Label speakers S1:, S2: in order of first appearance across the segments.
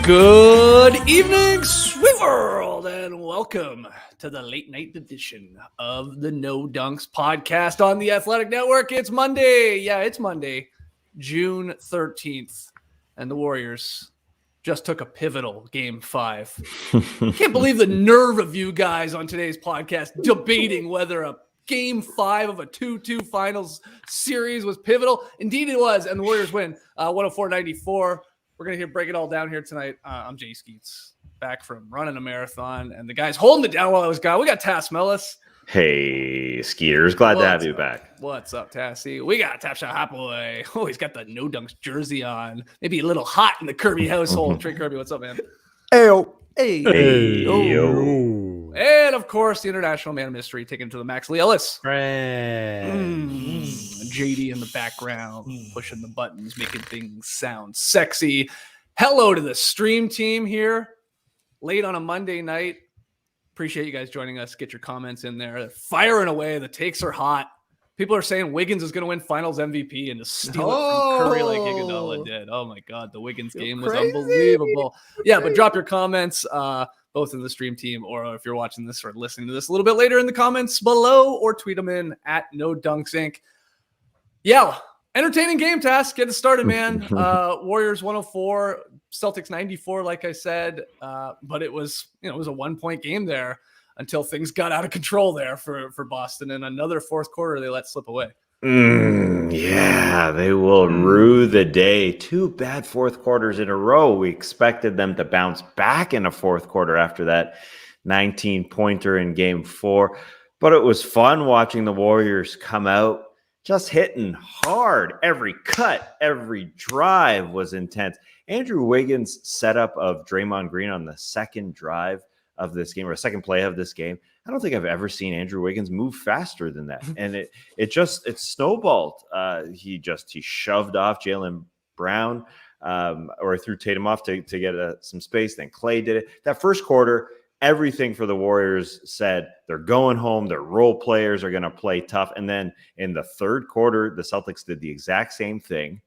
S1: Good evening, sweet world, and welcome to the late night edition of the No Dunks podcast on the Athletic Network. It's Monday. Yeah, it's Monday, June 13th, and the Warriors just took a pivotal Game 5. I can't believe the nerve of you guys on today's podcast debating whether a Game 5 of a 2-2 finals series was pivotal. Indeed it was, and the Warriors win 104-94. We're going to break it all down here tonight. I'm Jay Skeets, back from running a marathon, and the guys holding it down while I was gone. We got Tass Mellis.
S2: Hey, Skeeters. Glad to have you back.
S1: What's up, Tassie? We got Tap Shot Hot Boy. Oh, he's got the No Dunks jersey on. Maybe a little hot in the Kirby household. Trey Kirby, what's up, man?
S3: Ayo.
S1: Hey.
S2: Yo.
S1: And, of course, the international man of mystery taking it to the max, Lee Ellis. JD in the background, pushing the buttons, making things sound sexy. Hello to the stream team here, late on a Monday night. Appreciate you guys joining us. Get your comments in there. They're firing away. The takes are hot. People are saying Wiggins is going to win Finals MVP and to steal it from Curry like Iguodala did. Oh my God, the Wiggins game was unbelievable. Yeah, but drop your comments, both in the stream team or if you're watching this or listening to this a little bit later in the comments below, or tweet them in at No Dunks Inc. Yeah, entertaining game, Task. Get it started, man. Warriors 104, Celtics 94, like I said. But it was, it was a 1-point game there until things got out of control there for Boston. And another fourth quarter they let slip away.
S2: Yeah, they will rue the day. 2 bad fourth quarters in a row. We expected them to bounce back in a fourth quarter after that 19-pointer in Game 4. But it was fun watching the Warriors come out just hitting hard. Every cut, every drive was intense. Andrew Wiggins' setup of Draymond Green on the second drive of this game, or second play of this game, I don't think I've ever seen Andrew Wiggins move faster than that. And it snowballed. He shoved off Jaylen Brown, or threw Tatum off to get some space. Then Clay did it. That first quarter, everything for the Warriors said they're going home. Their role players are going to play tough. And then in the third quarter, the Celtics did the exact same thing.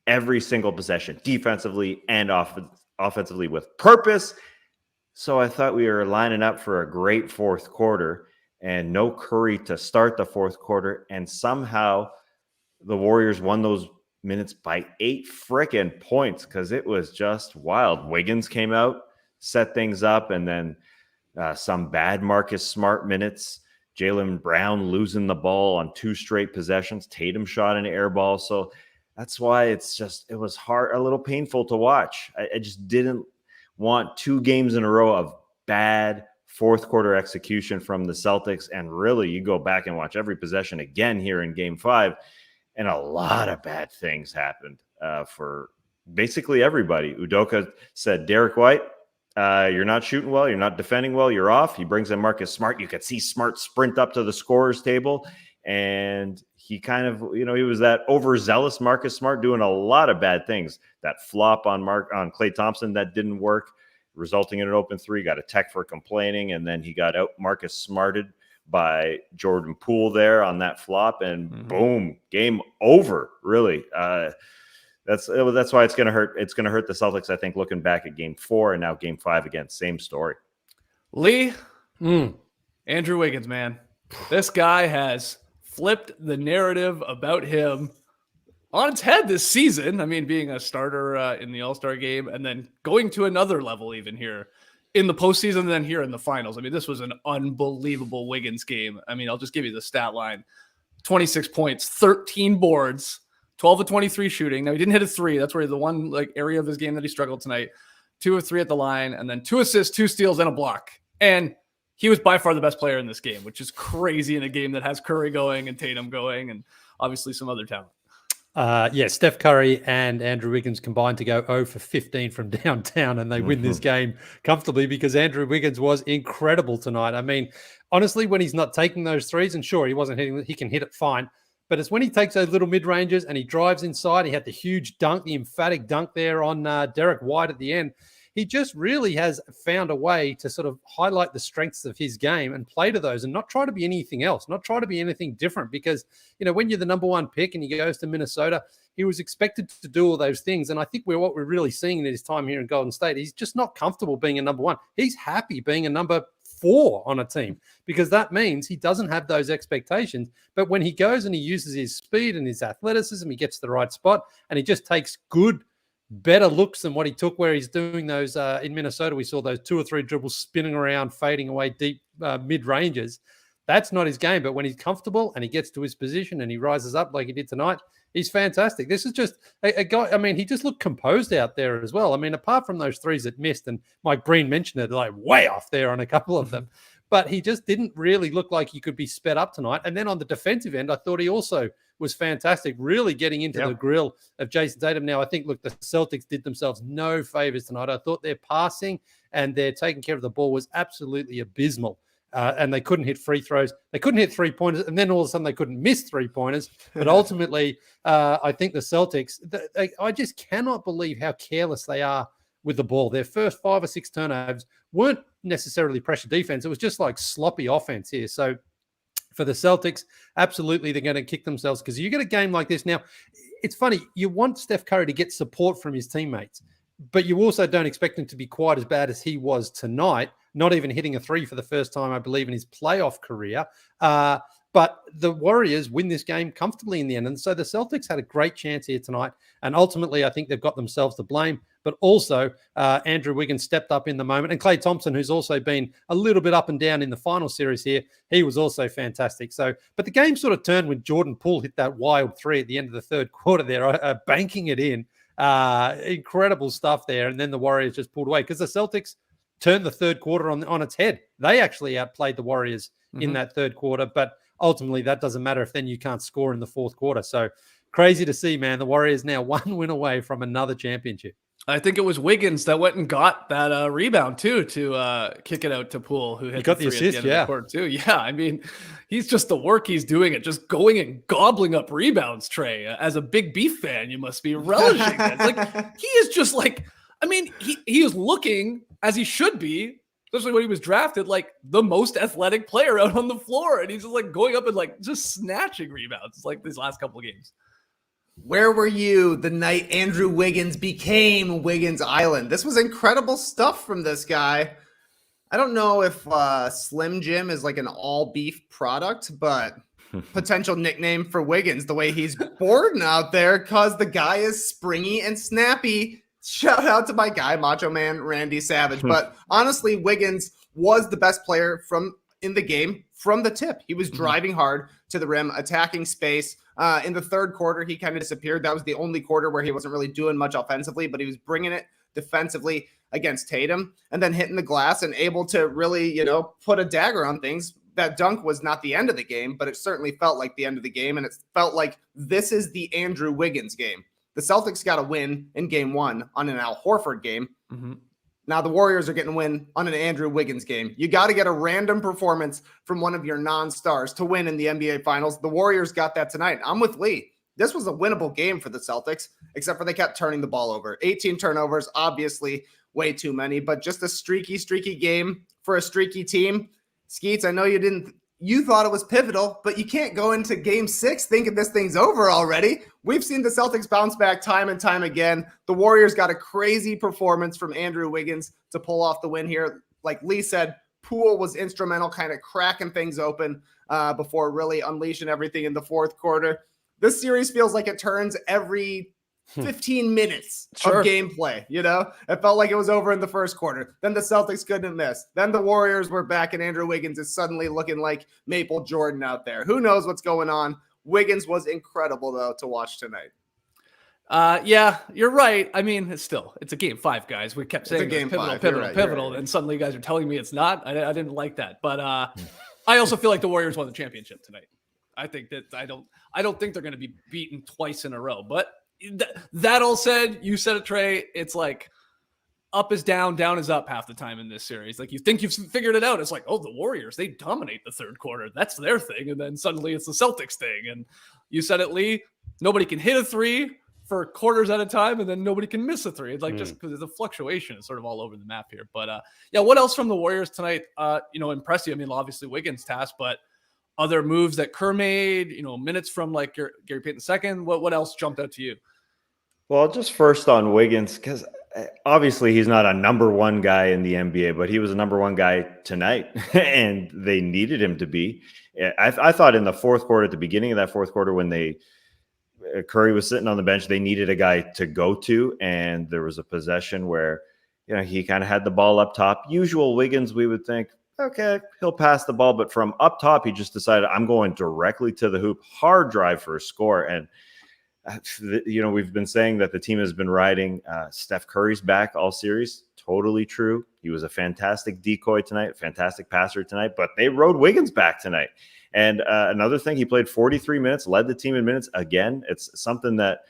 S2: Every single possession, defensively and offensively, with purpose. So I thought we were lining up for a great fourth quarter, and no Curry to start the fourth quarter. And somehow the Warriors won those minutes by 8 frickin' points, because it was just wild. Wiggins came out, set things up, and then some bad Marcus Smart minutes. Jaylen Brown losing the ball on 2 straight possessions. Tatum shot an air ball. So that's why it was hard, a little painful to watch. I just didn't want 2 games in a row of bad fourth quarter execution from the Celtics. And really, you go back and watch every possession again here in Game 5, and a lot of bad things happened for basically everybody. Udoka said, Derek White, you're not shooting well. You're not defending well. You're off. He brings in Marcus Smart. You could see Smart sprint up to the scorer's table. And he kind of, he was that overzealous Marcus Smart doing a lot of bad things. That flop on Klay Thompson that didn't work, resulting in an open 3. Got a tech for complaining. And then he got out Marcus Smarted by Jordan Poole there on that flop. And boom, game over, really. That's why it's going to hurt. It's going to hurt the Celtics, I think, looking back at Game 4 and now Game 5 again. Same story.
S1: Lee, Andrew Wiggins, man. This guy has flipped the narrative about him on its head this season. I mean, being a starter in the All-Star game and then going to another level even here in the postseason and then here in the finals. I mean, this was an unbelievable Wiggins game. I mean, I'll just give you the stat line. 26 points, 13 boards, 12 of 23 shooting. Now, he didn't hit a 3. That's where the one area of his game that he struggled tonight. 2 of 3 at the line, and then 2 assists, 2 steals, and a block. And he was by far the best player in this game, which is crazy in a game that has Curry going and Tatum going and obviously some other talent.
S3: Steph Curry and Andrew Wiggins combined to go 0 for 15 from downtown, and they win this game comfortably because Andrew Wiggins was incredible tonight. I mean, honestly, when he's not taking those threes, and sure, he wasn't hitting, he can hit it fine, but it's when he takes those little mid-ranges and he drives inside. He had the huge dunk, the emphatic dunk there on Derek White at the end. he just really has found a way to sort of highlight the strengths of his game and play to those and not try to be anything else, not try to be anything different. Because, when you're the number one pick and he goes to Minnesota, he was expected to do all those things. And I think what we're really seeing in his time here in Golden State, he's just not comfortable being a number one. He's happy being a number 4 on a team, because that means he doesn't have those expectations. But when he goes and he uses his speed and his athleticism, he gets to the right spot and he just takes better looks than what he took where he's doing those in Minnesota. We saw those 2 or 3 dribbles spinning around, fading away deep mid-ranges. That's not his game. But when he's comfortable and he gets to his position and he rises up like he did tonight, he's fantastic. This is just a guy. I mean, he just looked composed out there as well. I mean, apart from those threes that missed, and Mike Breen mentioned it, like way off there on a couple of them, but he just didn't really look like he could be sped up tonight. And then on the defensive end, I thought he also was fantastic, really getting into the grill of Jason Tatum. Now, I think, look, the Celtics did themselves no favors tonight. I thought their passing and their taking care of the ball was absolutely abysmal. And they couldn't hit free throws. They couldn't hit 3-pointers. And then all of a sudden they couldn't miss 3-pointers. But ultimately, I think the Celtics, I just cannot believe how careless they are with the ball. Their first 5 or 6 turnovers weren't necessarily pressure defense. It was just like sloppy offense here. So for the Celtics, absolutely they're going to kick themselves, because you get a game like this. Now, it's funny. You want Steph Curry to get support from his teammates, but you also don't expect him to be quite as bad as he was tonight, not even hitting a 3 for the first time, I believe, in his playoff career. But the Warriors win this game comfortably in the end. And so the Celtics had a great chance here tonight. And ultimately, I think they've got themselves to blame. But also, Andrew Wiggins stepped up in the moment. And Klay Thompson, who's also been a little bit up and down in the final series here, he was also fantastic. So, but the game sort of turned when Jordan Poole hit that wild 3 at the end of the third quarter there, banking it in. Incredible stuff there. And then the Warriors just pulled away, because the Celtics turned the third quarter on its head. They actually outplayed the Warriors in that third quarter, but ultimately that doesn't matter if then you can't score in the fourth quarter. So crazy to see, man. The Warriors now 1 win away from another championship.
S1: I think it was Wiggins that went and got that rebound too, to kick it out to Poole, who hit
S3: got the assist,
S1: at the end of the court too. Yeah, I mean, he's just the work he's doing it, just going and gobbling up rebounds. Trey, as a big Beef fan, you must be relishing it. Like, he is just like, I mean, he is looking, as he should be, especially when he was drafted, like the most athletic player out on the floor, and he's just like going up and like just snatching rebounds like these last couple of games.
S4: Where were you the night Andrew Wiggins became Wiggins Island? This was incredible stuff from this guy. I don't know if Slim Jim is like an all beef product, but potential nickname for Wiggins, the way he's boarding out there, because the guy is springy and snappy. Shout out to my guy, Macho Man Randy Savage. But honestly, Wiggins was the best player in the game from the tip. He was driving hard to the rim, attacking space. In the third quarter, he kind of disappeared. That was the only quarter where he wasn't really doing much offensively, but he was bringing it defensively against Tatum and then hitting the glass and able to really, put a dagger on things. That dunk was not the end of the game, but it certainly felt like the end of the game. And it felt like this is the Andrew Wiggins game. The Celtics got a win in game 1 on an Al Horford game. Now the Warriors are getting a win on an Andrew Wiggins game. You got to get a random performance from one of your non-stars to win in the NBA Finals. The Warriors got that tonight. I'm with Lee. This was a winnable game for the Celtics, except for they kept turning the ball over. 18 turnovers, obviously way too many, but just a streaky game for a streaky team. Skeets, I know you thought it was pivotal, but you can't go into game 6 thinking this thing's over already. We've seen the Celtics bounce back time and time again. The Warriors got a crazy performance from Andrew Wiggins to pull off the win here. Like Lee said, Poole was instrumental, kind of cracking things open before really unleashing everything in the fourth quarter. This series feels like it turns every 15 minutes of gameplay, It felt like it was over in the first quarter. Then the Celtics couldn't miss. Then the Warriors were back, and Andrew Wiggins is suddenly looking like Maple Jordan out there. Who knows what's going on? Wiggins was incredible, though, to watch tonight.
S1: Yeah, you're right. I mean, it's a game 5, guys. We kept saying
S4: game
S1: pivotal, and suddenly you guys are telling me it's not. I didn't like that. But I also feel like the Warriors won the championship tonight. I think that I don't think they're going to be beaten twice in a row, but that all said, you said it, Trey. It's like up is down, down is up half the time in this series. Like, you think you've figured it out. It's like, oh, the Warriors, they dominate the third quarter. That's their thing. And then suddenly it's the Celtics thing. And you said it, Lee. Nobody can hit a 3 for quarters at a time, and then nobody can miss a three. It's like just because the fluctuation is sort of all over the map here. But yeah, what else from the Warriors tonight? Impressed you? I mean, obviously Wiggins' task, but other moves that Kerr made, minutes from like Gary Payton II. What else jumped out to you?
S2: Well, just first on Wiggins, because obviously he's not a number one guy in the NBA, but he was a number one guy tonight, and they needed him to be. I thought in the fourth quarter, at the beginning of that fourth quarter, when Curry was sitting on the bench, they needed a guy to go to, and there was a possession where he kind of had the ball up top. Usual Wiggins, we would think, okay, he'll pass the ball, but from up top, he just decided, I'm going directly to the hoop, hard drive for a score. And we've been saying that the team has been riding Steph Curry's back all series. Totally true. He was a fantastic decoy tonight, fantastic passer tonight, but they rode Wiggins back tonight. And another thing, he played 43 minutes, led the team in minutes. Again, it's something that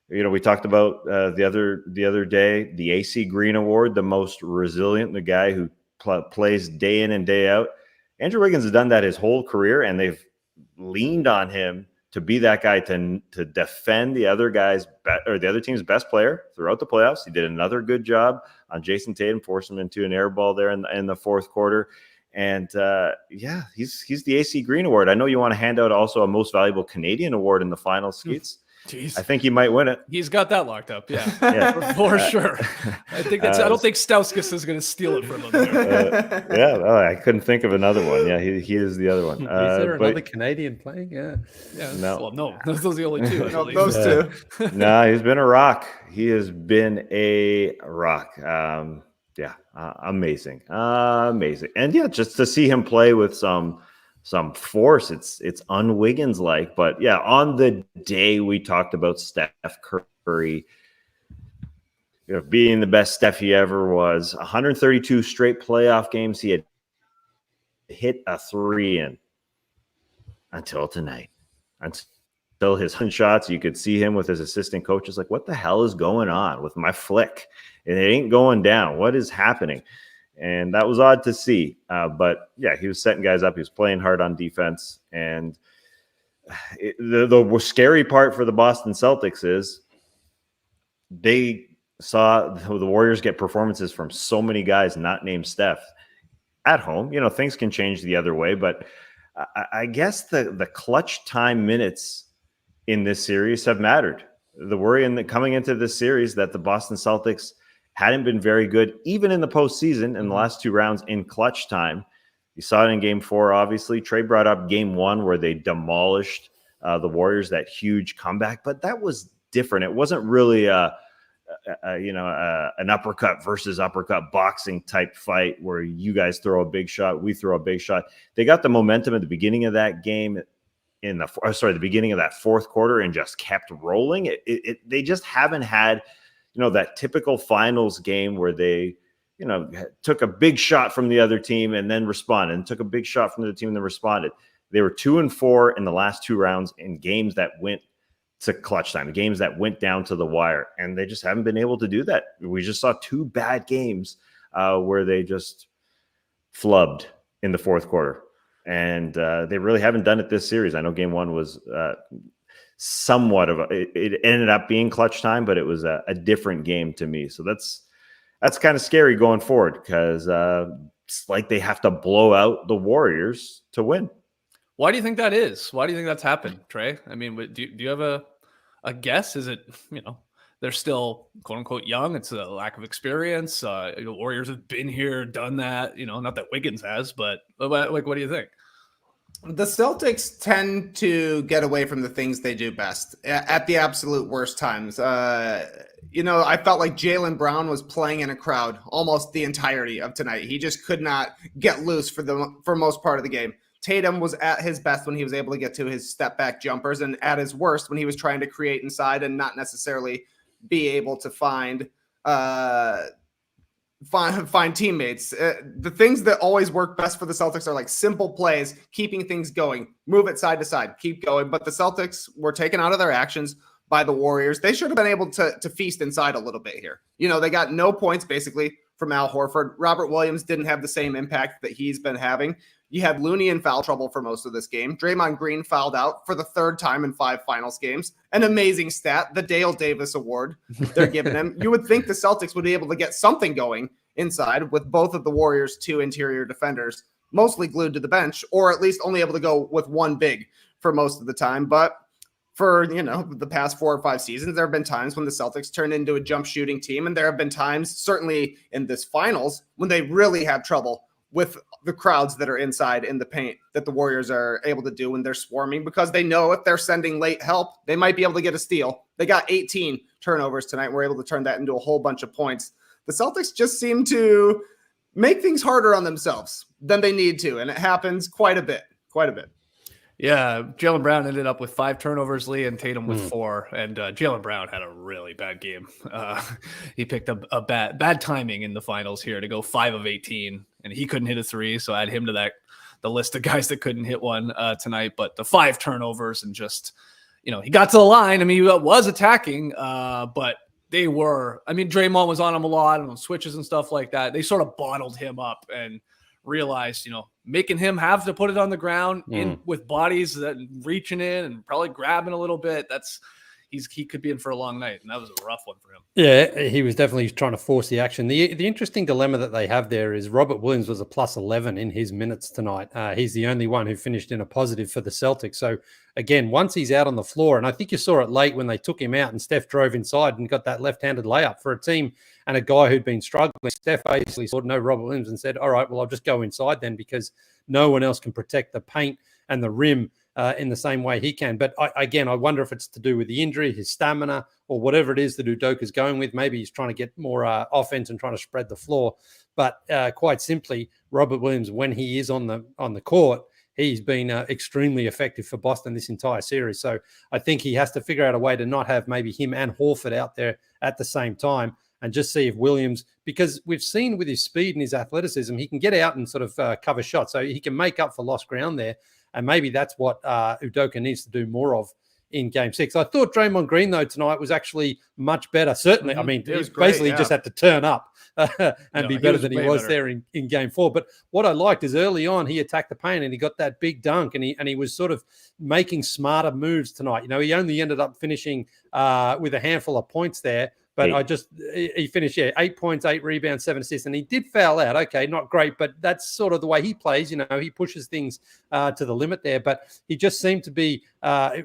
S2: we talked about the other day, the AC Green Award, the most resilient, the guy who plays day in and day out. Andrew Wiggins has done that his whole career, and they've leaned on him to be that guy to defend the other the other team's best player throughout the playoffs. He did another good job on Jason Tatum, forced him into an air ball there in the fourth quarter. And he's the AC Green Award. I know you want to hand out also a Most Valuable Canadian Award in the final, Skeets.
S1: Jeez.
S2: I think he might win it.
S1: He's got that locked up. Yeah. for sure. I don't think Stauskas is going to steal it from him.
S2: I couldn't think of another one. Yeah, he is the other one.
S3: Is there another Canadian playing? Yeah.
S1: No. Well, no. Those are the only two.
S4: No, those two.
S2: No, he's been a rock. He has been a rock. Amazing. And just to see him play with some force, it's un-Wiggins like. But yeah, on the day we talked about Steph Curry being the best Steph he ever was, 132 straight playoff games he had hit a three in until tonight. Until his shots, you could see him with his assistant coaches like, what the hell is going on with my flick? And it ain't going down. What is happening? And that was odd to see. But yeah, he was setting guys up. He was playing hard on defense. And the scary part for the Boston Celtics is they saw the Warriors get performances from so many guys not named Steph at home. Things can change the other way. But I guess the clutch time minutes in this series have mattered. The worry coming into this series that the Boston Celtics hadn't been very good, even in the postseason in the last two rounds in clutch time. You saw it in game 4, obviously. Trey brought up game 1 where they demolished the Warriors, that huge comeback, but that was different. It wasn't really an uppercut versus uppercut boxing type fight where you guys throw a big shot, we throw a big shot. They got the momentum at the beginning of that game the beginning of that fourth quarter and just kept rolling. They just haven't had that typical finals game where they, took a big shot from the other team and then responded, and took a big shot from the team and then responded. They were 2-4 in the last two rounds in games that went to clutch time, games that went down to the wire, and they just haven't been able to do that. We just saw 2 bad games where they just flubbed in the fourth quarter, and they really haven't done it this series. I know game 1 was somewhat of it ended up being clutch time, but it was a different game to me. So that's kind of scary going forward, because it's like they have to blow out the Warriors to win.
S1: Why do you think that is? Why do you think that's happened, Trey? I mean, do you have a guess? Is it, they're still quote unquote young? It's a lack of experience. Warriors have been here, done that, not that Wiggins has, but like, what do you think?
S4: The Celtics tend to get away from the things they do best at the absolute worst times. I felt like Jaylen Brown was playing in a crowd almost the entirety of tonight. He just could not get loose for most part of the game. Tatum was at his best when he was able to get to his step back jumpers, and at his worst when he was trying to create inside and not necessarily be able to find teammates. The things that always work best for the Celtics are like simple plays, keeping things going, move it side to side, keep going. But the Celtics were taken out of their actions by the Warriors. They should have been able to feast inside a little bit here. They got no points basically from Al Horford. Robert Williams didn't have the same impact that he's been having. You had Looney in foul trouble for most of this game. Draymond Green fouled out for the third time in 5 finals games. An amazing stat, the Dale Davis Award they're giving him. You would think the Celtics would be able to get something going inside with both of the Warriors' 2 interior defenders mostly glued to the bench, or at least only able to go with one big for most of the time. But for, the past 4 or 5 seasons, there have been times when the Celtics turned into a jump shooting team. And there have been times, certainly in this finals, when they really have trouble with the crowds that are inside in the paint that the Warriors are able to do when they're swarming, because they know if they're sending late help, they might be able to get a steal. They got 18 turnovers tonight. We're able to turn that into a whole bunch of points. The Celtics just seem to make things harder on themselves than they need to. And it happens quite a bit.
S1: Yeah, Jaylen Brown ended up with 5 turnovers, Lee, and Tatum with 4. And Jaylen Brown had a really bad game. He picked up a bad timing in the finals here to go 5 of 18, and he couldn't hit a 3. So add him to the list of guys that couldn't hit one tonight. But the 5 turnovers and just, he got to the line. I mean, he was attacking, but they were. I mean, Draymond was on him a lot and on switches and stuff like that. They sort of bottled him up and realized, making him have to put it on the ground in with bodies that reaching in and probably grabbing a little bit. He could be in for a long night, and that was a rough one for him.
S3: Yeah, he was definitely trying to force the action. The interesting dilemma that they have there is Robert Williams was a plus 11 in his minutes tonight. He's the only one who finished in a positive for the Celtics. So again, once he's out on the floor, and I think you saw it late when they took him out and Steph drove inside and got that left-handed layup for a team and a guy who'd been struggling. Steph basically saw no Robert Williams and said, all right, well, I'll just go inside then, because no one else can protect the paint and the rim in the same way he can. But I wonder if it's to do with the injury, his stamina, or whatever it is that Udoka's going with. Maybe he's trying to get more offense and trying to spread the floor. But quite simply, Robert Williams, when he is on the court, he's been extremely effective for Boston this entire series. So I think he has to figure out a way to not have maybe him and Horford out there at the same time, and just see if Williams, because we've seen with his speed and his athleticism, he can get out and sort of cover shots. So he can make up for lost ground there. And maybe that's what Udoka needs to do more of in Game 6. I thought Draymond Green, though, tonight was actually much better. Certainly, I mean, basically just had to turn up and be better than he was there in Game 4. But what I liked is early on, he attacked the paint and he got that big dunk, and he was sort of making smarter moves tonight. He only ended up finishing with a handful of points there. But he finished, 8 points, 8 rebounds, 7 assists, and he did foul out. Okay, not great, but that's sort of the way he plays. He pushes things to the limit there. But he just seemed to be,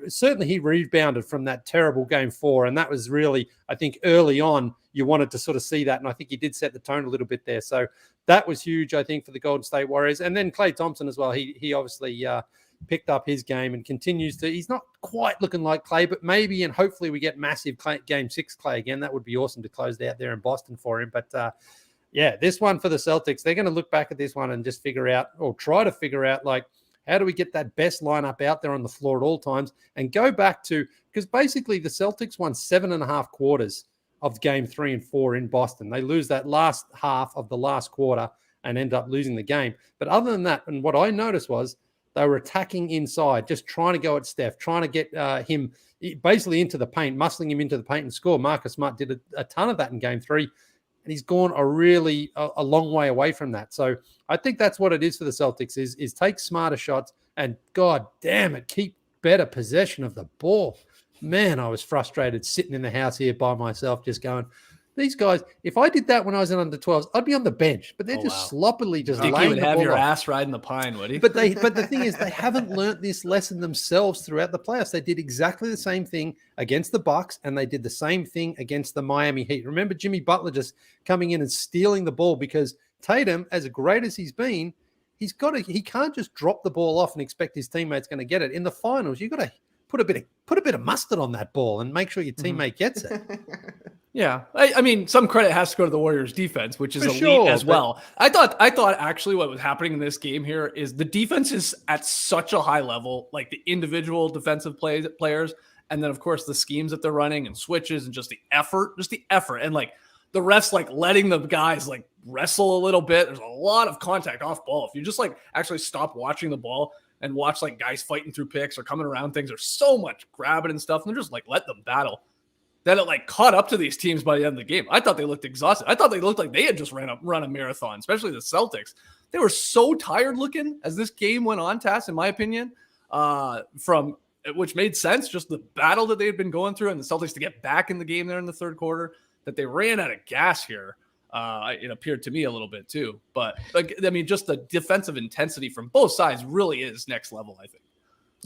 S3: certainly he rebounded from that terrible Game 4, and that was really, I think, early on, you wanted to sort of see that, and I think he did set the tone a little bit there. So that was huge, I think, for the Golden State Warriors. And then Klay Thompson as well. He obviously picked up his game and continues to. He's not quite looking like Klay, but maybe and hopefully we get massive Game 6 Klay again. That would be awesome to close out there in Boston for him. But this one for the Celtics, they're going to look back at this one and just figure out, or try to figure out, like, how do we get that best lineup out there on the floor at all times, and go back to, because basically the Celtics won 7.5 quarters of Game 3 and 4 in Boston. They lose that last half of the last quarter and end up losing the game. But other than that, and what I noticed was, they were attacking inside, just trying to go at Steph, trying to get him basically into the paint, muscling him into the paint and score. Marcus Smart did a ton of that in Game 3, and he's gone a long way away from that. So I think that's what it is for the Celtics, is take smarter shots and, God damn it, keep better possession of the ball. Man, I was frustrated sitting in the house here by myself just going, these guys, if I did that when I was in under 12s, I'd be on the bench, but they're sloppily just laying the ball.
S1: You would have your ass riding the pine, would he?
S3: But the thing is, they haven't learned this lesson themselves throughout the playoffs. They did exactly the same thing against the Bucks, and they did the same thing against the Miami Heat. Remember Jimmy Butler just coming in and stealing the ball, because Tatum, as great as he's been, he can't just drop the ball off and expect his teammate's going to get it. In the finals, you've got to put a bit of mustard on that ball and make sure your teammate gets it.
S1: Yeah, I mean, some credit has to go to the Warriors' defense, which is elite as well. I thought actually what was happening in this game here is the defense is at such a high level, like the individual defensive players, and then of course the schemes that they're running and switches and just the effort, and like the refs like letting the guys like wrestle a little bit. There's a lot of contact off ball. If you just like actually stop watching the ball and watch like guys fighting through picks or coming around things, there's so much grabbing and stuff, and they're just like let them battle. that it like caught up to these teams by the end of the game. I thought they looked exhausted. I thought they looked like they had just run a marathon, especially the Celtics. They were so tired looking as this game went on, Tass, in my opinion, from which made sense, just the battle that they had been going through and the Celtics to get back in the game there in the third quarter, that they ran out of gas here. It appeared to me a little bit too. But, like, I mean, just the defensive intensity from both sides really is next level, I think.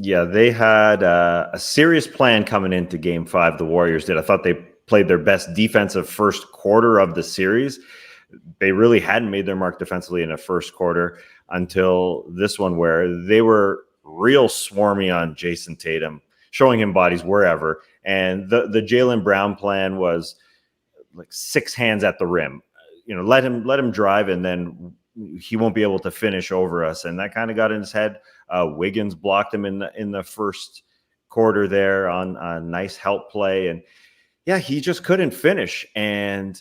S1: Yeah,
S2: they had a serious plan coming into Game 5, the Warriors did. I thought they played their best defensive first quarter of the series. They really hadn't made their mark defensively in the first quarter until this one, where they were real swarmy on Jason Tatum, showing him bodies wherever. And the Jaylen Brown plan was like 6 hands at the rim. Let him drive, and then he won't be able to finish over us. And that kind of got in his head. Wiggins blocked him in the first quarter there on a nice help play. And yeah, he just couldn't finish. And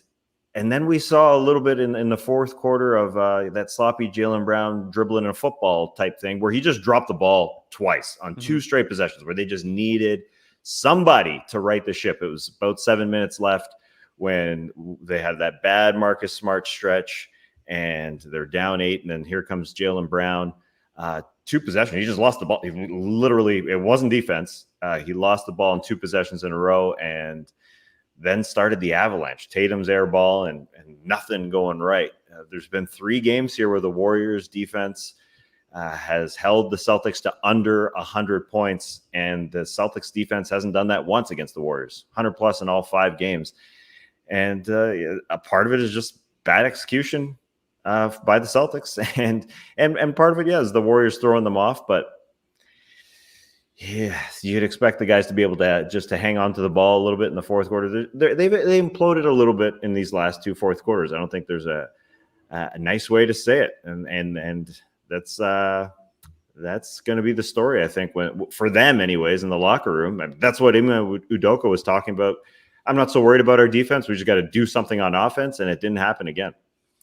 S2: then we saw a little bit in the fourth quarter of that sloppy Jaylen Brown dribbling a football type thing, where he just dropped the ball twice on 2 straight possessions, where they just needed somebody to right the ship. It was about 7 minutes left when they had that bad Marcus Smart stretch, and they're down 8. And then here comes Jaylen Brown. 2 possessions. He just lost the ball. It wasn't defense. He lost the ball in 2 possessions in a row, and then started the avalanche. Tatum's air ball and nothing going right. There's been 3 games here where the Warriors defense has held the Celtics to under 100 points, and the Celtics defense hasn't done that once against the Warriors. 100 plus in all 5 games. And a part of it is just bad execution by the Celtics, and part of it, is the Warriors throwing them off. But yeah, you'd expect the guys to be able to hang on to the ball a little bit in the fourth quarter. They imploded a little bit in these last 2 fourth quarters. I don't think there's a nice way to say it, and that's going to be the story, I think, for them anyways in the locker room. That's what Ime Udoka was talking about. I'm not so worried about our defense. We just got to do something on offense, and it didn't happen again.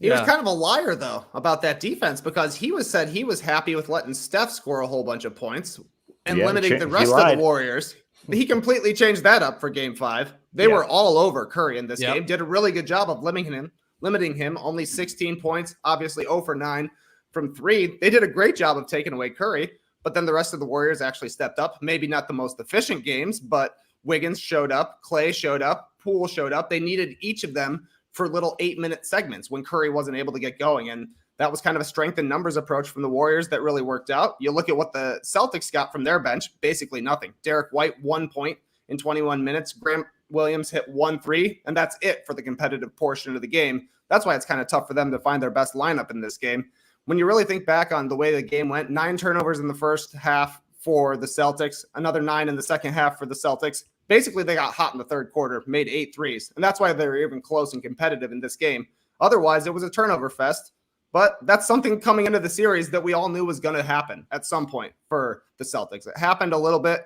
S4: He was kind of a liar, though, about that defense, because he said he was happy with letting Steph score a whole bunch of points and limiting the rest of the Warriors. He completely changed that up for Game 5. They were all over Curry in this game. Did a really good job of limiting him. Only 16 points, obviously 0 for 9 from 3. They did a great job of taking away Curry, but then the rest of the Warriors actually stepped up. Maybe not the most efficient games, but Wiggins showed up, Clay showed up, Poole showed up. They needed each of them for little 8-minute segments when Curry wasn't able to get going. And that was kind of a strength in numbers approach from the Warriors that really worked out. You look at what the Celtics got from their bench, basically nothing. Derek White, 1 point in 21 minutes. Grant Williams hit 1 3, and that's it for the competitive portion of the game. That's why it's kind of tough for them to find their best lineup in this game. When you really think back on the way the game went, 9 turnovers in the first half for the Celtics, another 9 in the second half for the Celtics. Basically, they got hot in the third quarter, made 8 threes, and that's why they were even close and competitive in this game. Otherwise, it was a turnover fest, but that's something coming into the series that we all knew was going to happen at some point for the Celtics. It happened a little bit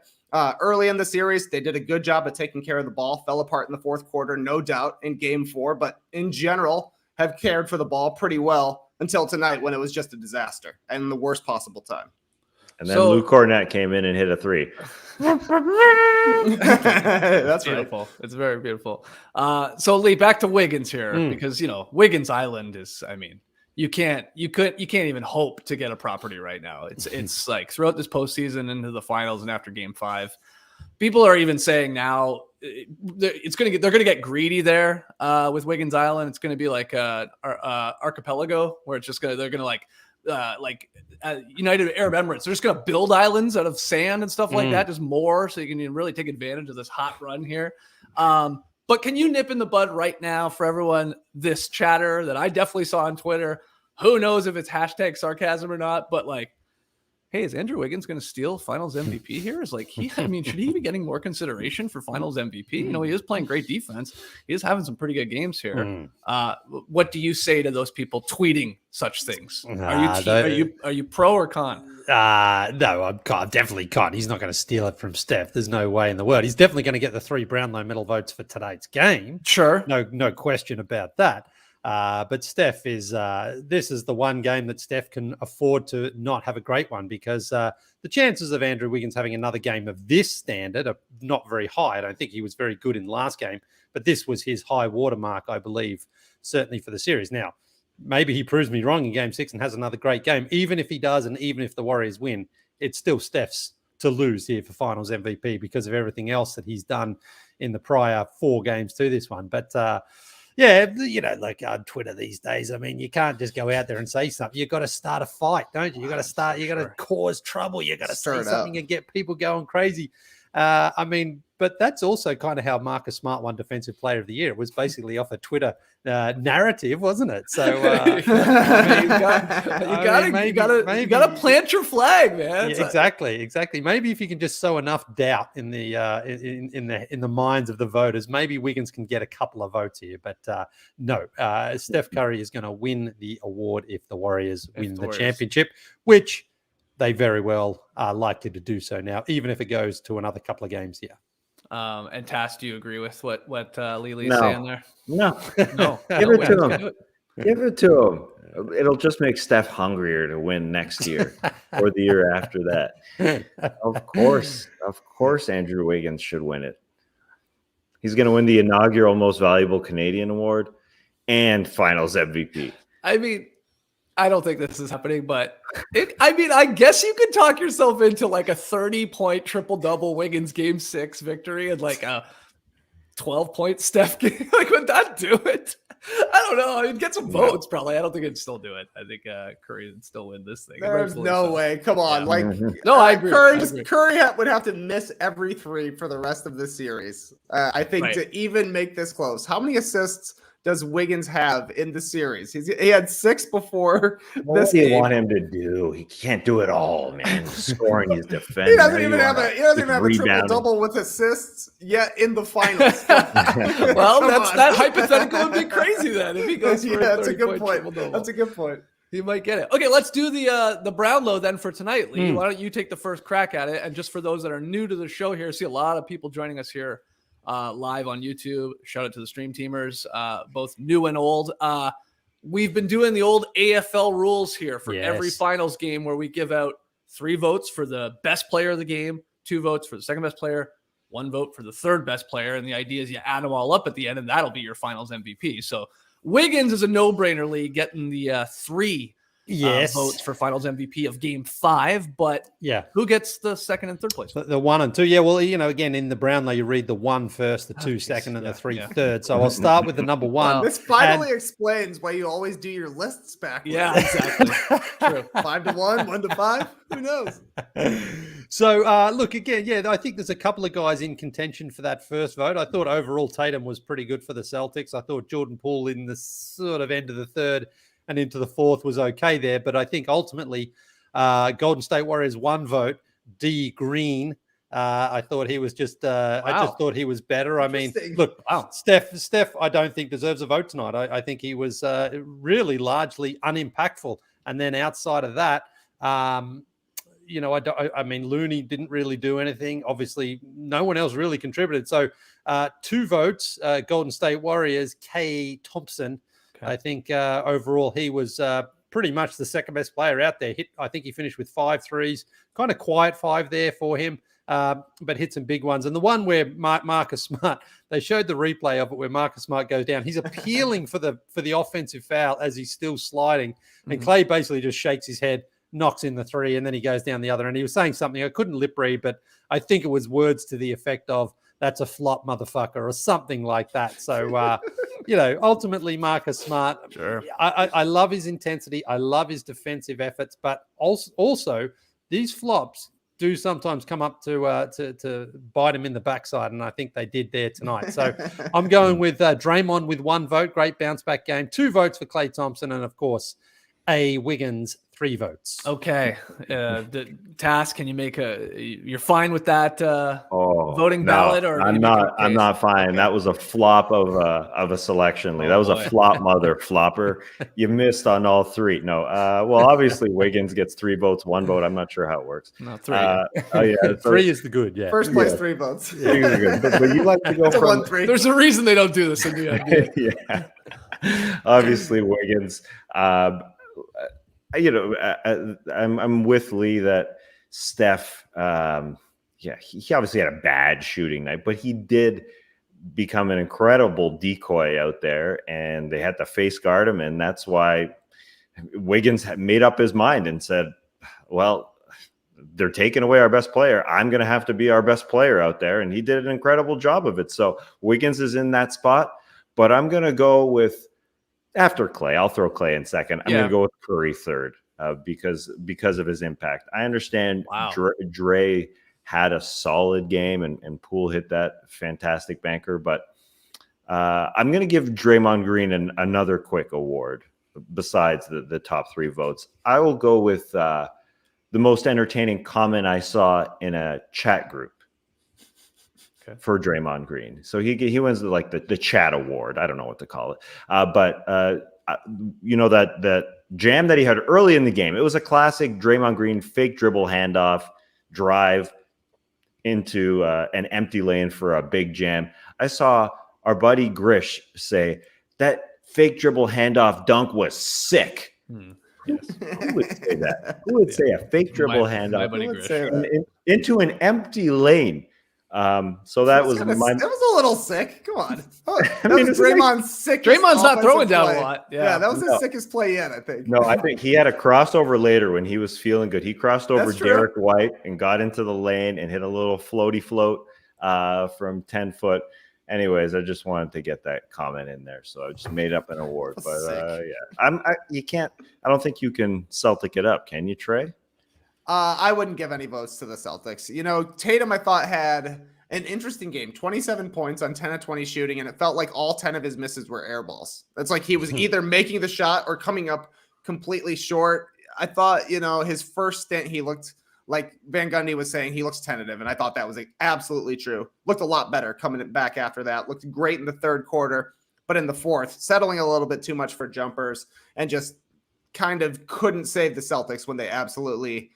S4: early in the series. They did a good job of taking care of the ball, fell apart in the fourth quarter, no doubt, in Game 4, but in general have cared for the ball pretty well until tonight, when it was just a disaster and the worst possible time.
S2: And then Luke Cornett came in and hit a 3.
S1: That's beautiful. Right. It's very beautiful. So Lee, back to Wiggins here, because Wiggins Island is, you can't even hope to get a property right now. It's like throughout this postseason into the finals and after Game 5, people are even saying now they're going to get greedy there with Wiggins Island. It's going to be like archipelago, where it's just they're going to United Arab Emirates. They're just going to build islands out of sand and stuff like that, just more, so you can really take advantage of this hot run here. But can you nip in the bud right now for everyone this chatter that I definitely saw on Twitter? Who knows if it's hashtag sarcasm or not, but like, hey, is Andrew Wiggins going to steal Finals MVP here? Should he be getting more consideration for Finals MVP? He is playing great defense. He is having some pretty good games here. What do you say to those people tweeting such things? Are you pro or con?
S3: No, I'm definitely con. He's not going to steal it from Steph. There's no way in the world. He's definitely going to get the 3 Brownlow medal votes for tonight's game.
S1: Sure.
S3: No question about that. But Steph is this is the one game that Steph can afford to not have a great one, because the chances of Andrew Wiggins having another game of this standard are not very high. I don't think he was very good in the last game, but this was his high watermark, I believe, certainly for the series. Now, maybe he proves me wrong in game 6 and has another great game. Even if he does, and even if the Warriors win, it's still Steph's to lose here for finals MVP because of everything else that he's done in the prior 4 games to this one. But yeah, like on Twitter these days, I mean, you can't just go out there and say something. You've got to start a fight, don't you? You got to cause trouble. You got to say something and get people going crazy. I mean, but that's also kind of how Marcus Smart won Defensive Player of the Year. It was basically off a Twitter narrative, wasn't it? So you
S1: gotta plant your flag, man.
S3: Yeah, exactly. Maybe if you can just sow enough doubt in the in the minds of the voters, maybe Wiggins can get a couple of votes here. But no, Steph Curry is going to win the award if the Warriors win the championship, which they very well are likely to do so now, even if it goes to another couple of games here.
S1: And Tass, do you agree with what Lili's saying there?
S2: No.
S1: Give
S2: it to him. Give it to him. It'll just make Steph hungrier to win next year or the year after that. Of course, Andrew Wiggins should win it. He's going to win the inaugural Most Valuable Canadian Award and Finals MVP.
S1: I mean, I don't think this is happening, but I guess you could talk yourself into like a 30-point triple-double Wiggins game 6 victory and like a 12-point Steph game. Like, would that do it? I don't know. I'd get some votes probably. I don't think it'd still do it. I think Curry would still win this thing.
S4: There's no way. Come on.
S1: Yeah.
S4: Like,
S1: no, I agree.
S4: Curry would have to miss every 3 for the rest of the series. I think to even make this close. How many assists does Wiggins have in the series? He had 6 before this game.
S2: What do you want him to do? He can't do it all, man. Scoring his defense.
S4: He doesn't even have a triple-double with assists yet in the finals.
S1: Well, that hypothetical would be crazy then if he goes for
S4: that's a good point. That's a good point.
S1: He might get it. Okay, let's do the Brownlow then for tonight, Lee. Why don't you take the first crack at it? And just for those that are new to the show here, I see a lot of people joining us here live on YouTube. Shout out to the stream teamers, both new and old. We've been doing the old AFL rules here for every finals game, where we give out 3 votes for the best player of the game, 2 votes for the second best player, 1 vote for the third best player. And the idea is you add them all up at the end, and that'll be your finals MVP. So Wiggins is a no-brainer, Lee, getting the 3 votes for finals MVP of game 5, but who gets the second and third place?
S3: The 1 and 2. Yeah, well, again, in the Brownlow, you read the 1 first, the 2 second, and the 3 third. So I'll start with the number 1.
S4: This finally explains why you always do your lists backwards.
S1: Yeah, exactly. True.
S4: 5 to 1, 1 to 5. Who knows?
S3: So, look, again, I think there's a couple of guys in contention for that first vote. I thought overall Tatum was pretty good for the Celtics. I thought Jordan Poole in the sort of end of the third and into the fourth was okay there. But I think ultimately Golden State Warriors 1 vote, D Green. I thought he was just I just thought he was better. I mean, look, Steph, I don't think deserves a vote tonight. I think he was really largely unimpactful. And then outside of that, I mean, Looney didn't really do anything. Obviously, no one else really contributed. So 2 votes, Golden State Warriors, K. Thompson. I think overall he was pretty much the second best player out there. I think he finished with 5 threes, kind of quiet 5 there for him, but hit some big ones. And the one where Marcus Smart, they showed the replay of it where Marcus Smart goes down. He's appealing for the offensive foul as he's still sliding. And Clay basically just shakes his head, knocks in the 3, and then he goes down the other. And he was saying something, I couldn't lip read, but I think it was words to the effect of, "That's a flop, motherfucker," or something like that. So, ultimately Marcus Smart, I love his intensity. I love his defensive efforts, but also these flops do sometimes come up to bite him in the backside. And I think they did there tonight. So I'm going with Draymond with 1 vote. Great bounce back game. 2 votes for Klay Thompson. And of course, A. Wiggins, 3 votes.
S1: Okay. The task, can you make you're fine with that voting ballot? Or
S2: I'm not fine. Okay. That was a flop of a selection, Lee. That was a flop mother flopper. You missed on all 3. No. Well, obviously Wiggins gets 3 votes, 1 vote. I'm not sure how it works.
S1: No, 3.
S2: So
S3: 3 is the good. Yeah.
S4: First place, 3 votes.
S2: Yeah. But you like to go from
S4: 1-3.
S1: There's a reason they don't do this in the NBA.
S2: Obviously, Wiggins. I'm with Lee that Steph. He obviously had a bad shooting night, but he did become an incredible decoy out there, and they had to face guard him, and that's why Wiggins had made up his mind and said, "Well, they're taking away our best player. I'm going to have to be our best player out there," and he did an incredible job of it. So Wiggins is in that spot, but I'm going to go with after Clay. I'll throw Clay in second. I'm going to go with Curry third because of his impact. I understand Dre had a solid game and Poole hit that fantastic banker, but I'm going to give Draymond Green another quick award besides the top 3 votes. I will go with the most entertaining comment I saw in a chat group for Draymond Green. So he wins the chat award. I don't know what to call it. But that jam that he had early in the game, it was a classic Draymond Green fake dribble handoff drive into an empty lane for a big jam. I saw our buddy Grish say that fake dribble handoff dunk was sick.
S1: Yes.
S2: Who would say that? Who would say a fake dribble handoff into an empty lane? So that was
S4: a little sick. Come on. That was Draymond's sick.
S1: Draymond's not throwing down a lot.
S4: Yeah, that was his sickest play yet, I think.
S2: No, I think he had a crossover later when he was feeling good. He crossed over Derek White and got into the lane and hit a little floaty float from 10 foot. Anyways, I just wanted to get that comment in there, so I just made up an award. But you can't. I don't think you can Celtic it up, can you, Trey?
S4: I wouldn't give any votes to the Celtics. Tatum, I thought, had an interesting game. 27 points on 10 of 20 shooting, and it felt like all 10 of his misses were air balls. It's like he was either making the shot or coming up completely short. I thought, his first stint, he looked like Van Gundy was saying, he looks tentative, and I thought that was absolutely true. Looked a lot better coming back after that. Looked great in the third quarter, but in the fourth, settling a little bit too much for jumpers and just kind of couldn't save the Celtics when they absolutely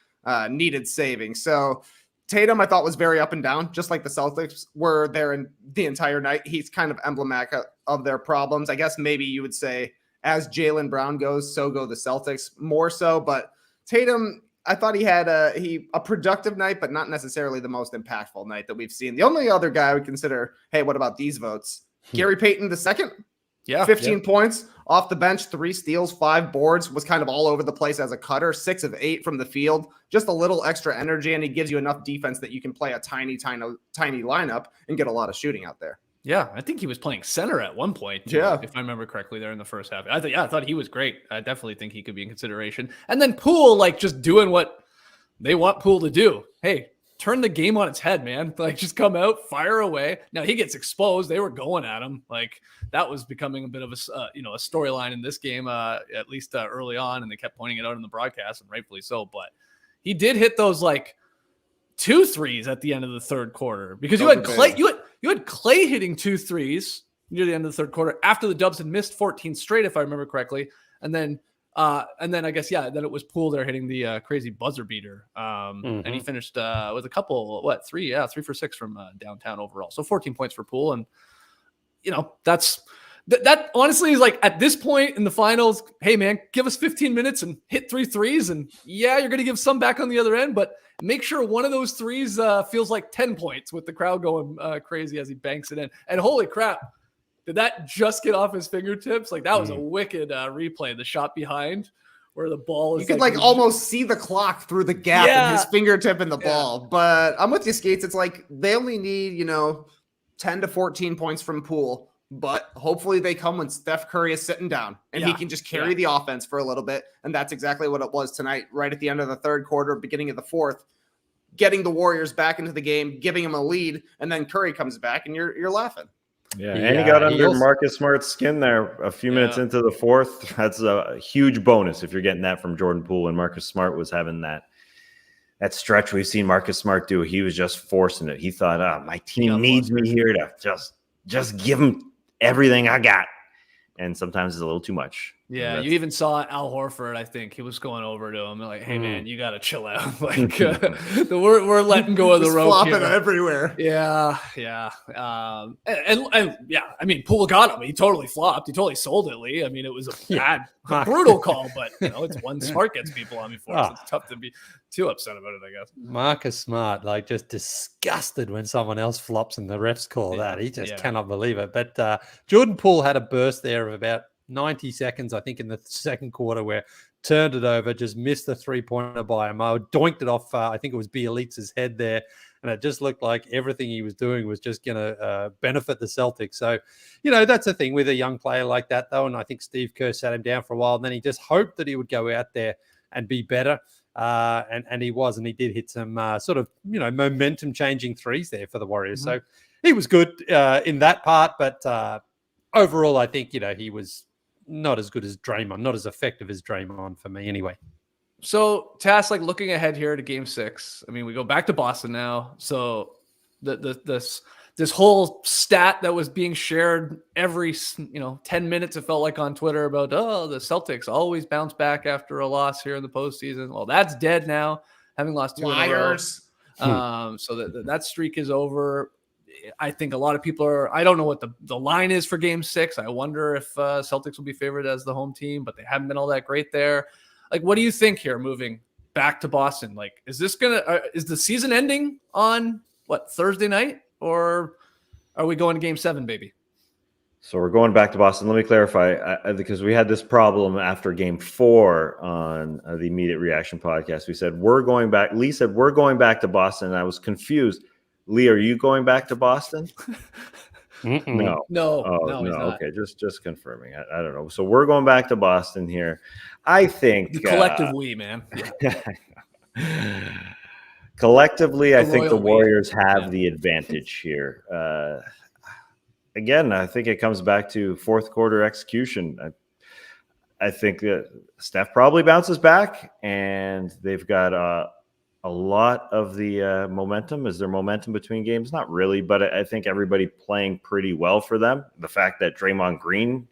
S4: needed saving. So Tatum, I thought, was very up and down, just like the Celtics were there in the entire night. He's kind of emblematic of their problems. I guess maybe you would say as Jaylen Brown goes, so go the Celtics more so. But Tatum, I thought he had a productive night, but not necessarily the most impactful night that we've seen. The only other guy I would consider, hey, what about these votes? Gary Payton II. Yeah. 15 points off the bench, 3 steals, 5 boards, was kind of all over the place as a cutter, 6 of 8 from the field, just a little extra energy. And he gives you enough defense that you can play a tiny lineup and get a lot of shooting out there.
S1: Yeah. I think he was playing center at one point.
S4: Yeah.
S1: If I remember correctly there in the first half. I thought he was great. I definitely think he could be in consideration. And then Poole, just doing what they want Poole to do. Hey, turn the game on its head, man. Just come out, fire away. Now he gets exposed. They were going at him. That was becoming a bit of a storyline in this game, at least early on. And they kept pointing it out in the broadcast, and rightfully so. But he did hit those 2 threes at the end of the third quarter, because you had Clay, you had Clay hitting 2 threes near the end of the third quarter after the Dubs had missed 14 straight, if I remember correctly. And then I guess, then it was Poole there hitting the crazy buzzer beater. And he finished with a couple, 3 for 6 from downtown overall. So 14 points for Poole. And, that honestly is at this point in the finals, hey man, give us 15 minutes and hit 3 threes. And you're going to give some back on the other end, but make sure one of those threes feels like 10 points with the crowd going crazy as he banks it in. And holy crap, did that just get off his fingertips? That was a wicked replay. The shot behind where the ball is.
S4: You could almost see the clock through the gap in his fingertip in the ball. But I'm with you, Skeets. It's they only need, 10 to 14 points from Poole. But hopefully they come when Steph Curry is sitting down and he can just carry the offense for a little bit. And that's exactly what it was tonight, right at the end of the third quarter, beginning of the fourth, getting the Warriors back into the game, giving them a lead. And then Curry comes back and you're laughing.
S2: Yeah, and he got under Marcus Smart's skin there a few minutes into the fourth. That's a huge bonus if you're getting that from Jordan Poole. And Marcus Smart was having that stretch we've seen Marcus Smart do. He was just forcing it. He thought, my team needs me here to just give him everything I got. and sometimes it's a little too much.
S1: Yeah, you even saw Al Horford. I think he was going over to him like, "Hey, man, you got to chill out. Like, we're letting go of the rope
S4: flopping
S1: here."
S4: everywhere.
S1: Yeah. And yeah, I mean, Poole got him. He totally flopped. He totally sold it, Lee. I mean, it was a brutal call, but it's one smart gets people on before. So it's tough to be too upset about it, I guess.
S3: Marcus Smart, like, just disgusted when someone else flops and the refs call that. He just cannot believe it. But Jordan Poole had a burst there of about 90 seconds, I think, in the second quarter, where turned it over, just missed the three-pointer by him. I doinked it off, I think it was Bielitsa's head there, and it just looked like everything he was doing was just going to benefit the Celtics. So, that's the thing with a young player like that, though, and I think Steve Kerr sat him down for a while, and then he just hoped that he would go out there and be better, and he was, and he did hit some sort of, momentum-changing threes there for the Warriors. So he was good in that part, but overall, I think, he was not as good as Draymond, not as effective as Draymond for me anyway.
S1: So, Tass, like, looking ahead here to Game 6, I mean, we go back to Boston now. So this whole stat that was being shared every 10 minutes, it felt like, on Twitter about, the Celtics always bounce back after a loss here in the postseason. Well, that's dead now, having lost 2
S4: Liars.
S1: in a row. So that streak is over. I think a lot of people I don't know what the line is for Game 6. I wonder if Celtics will be favored as the home team, but they haven't been all that great there. Like, what do you think here moving back to Boston? Like, is the season ending on Thursday night, or are we going to Game 7, baby?
S2: So we're going back to Boston. Let me clarify, because we had this problem after Game 4 on the Immediate Reaction podcast. We said, we're going back. Lee said, we're going back to Boston. And I was confused. Lee, are you going back to Boston? No.
S1: No, he's not.
S2: Okay, just confirming. I don't know. So we're going back to Boston here. I think
S1: the collective we, man.
S2: Collectively, I think the Warriors have the advantage here. Again, I think it comes back to fourth quarter execution. I think that Steph probably bounces back, and they've got a lot of the momentum. Is there momentum between games? Not really, but I think everybody playing pretty well for them. The fact that Draymond Green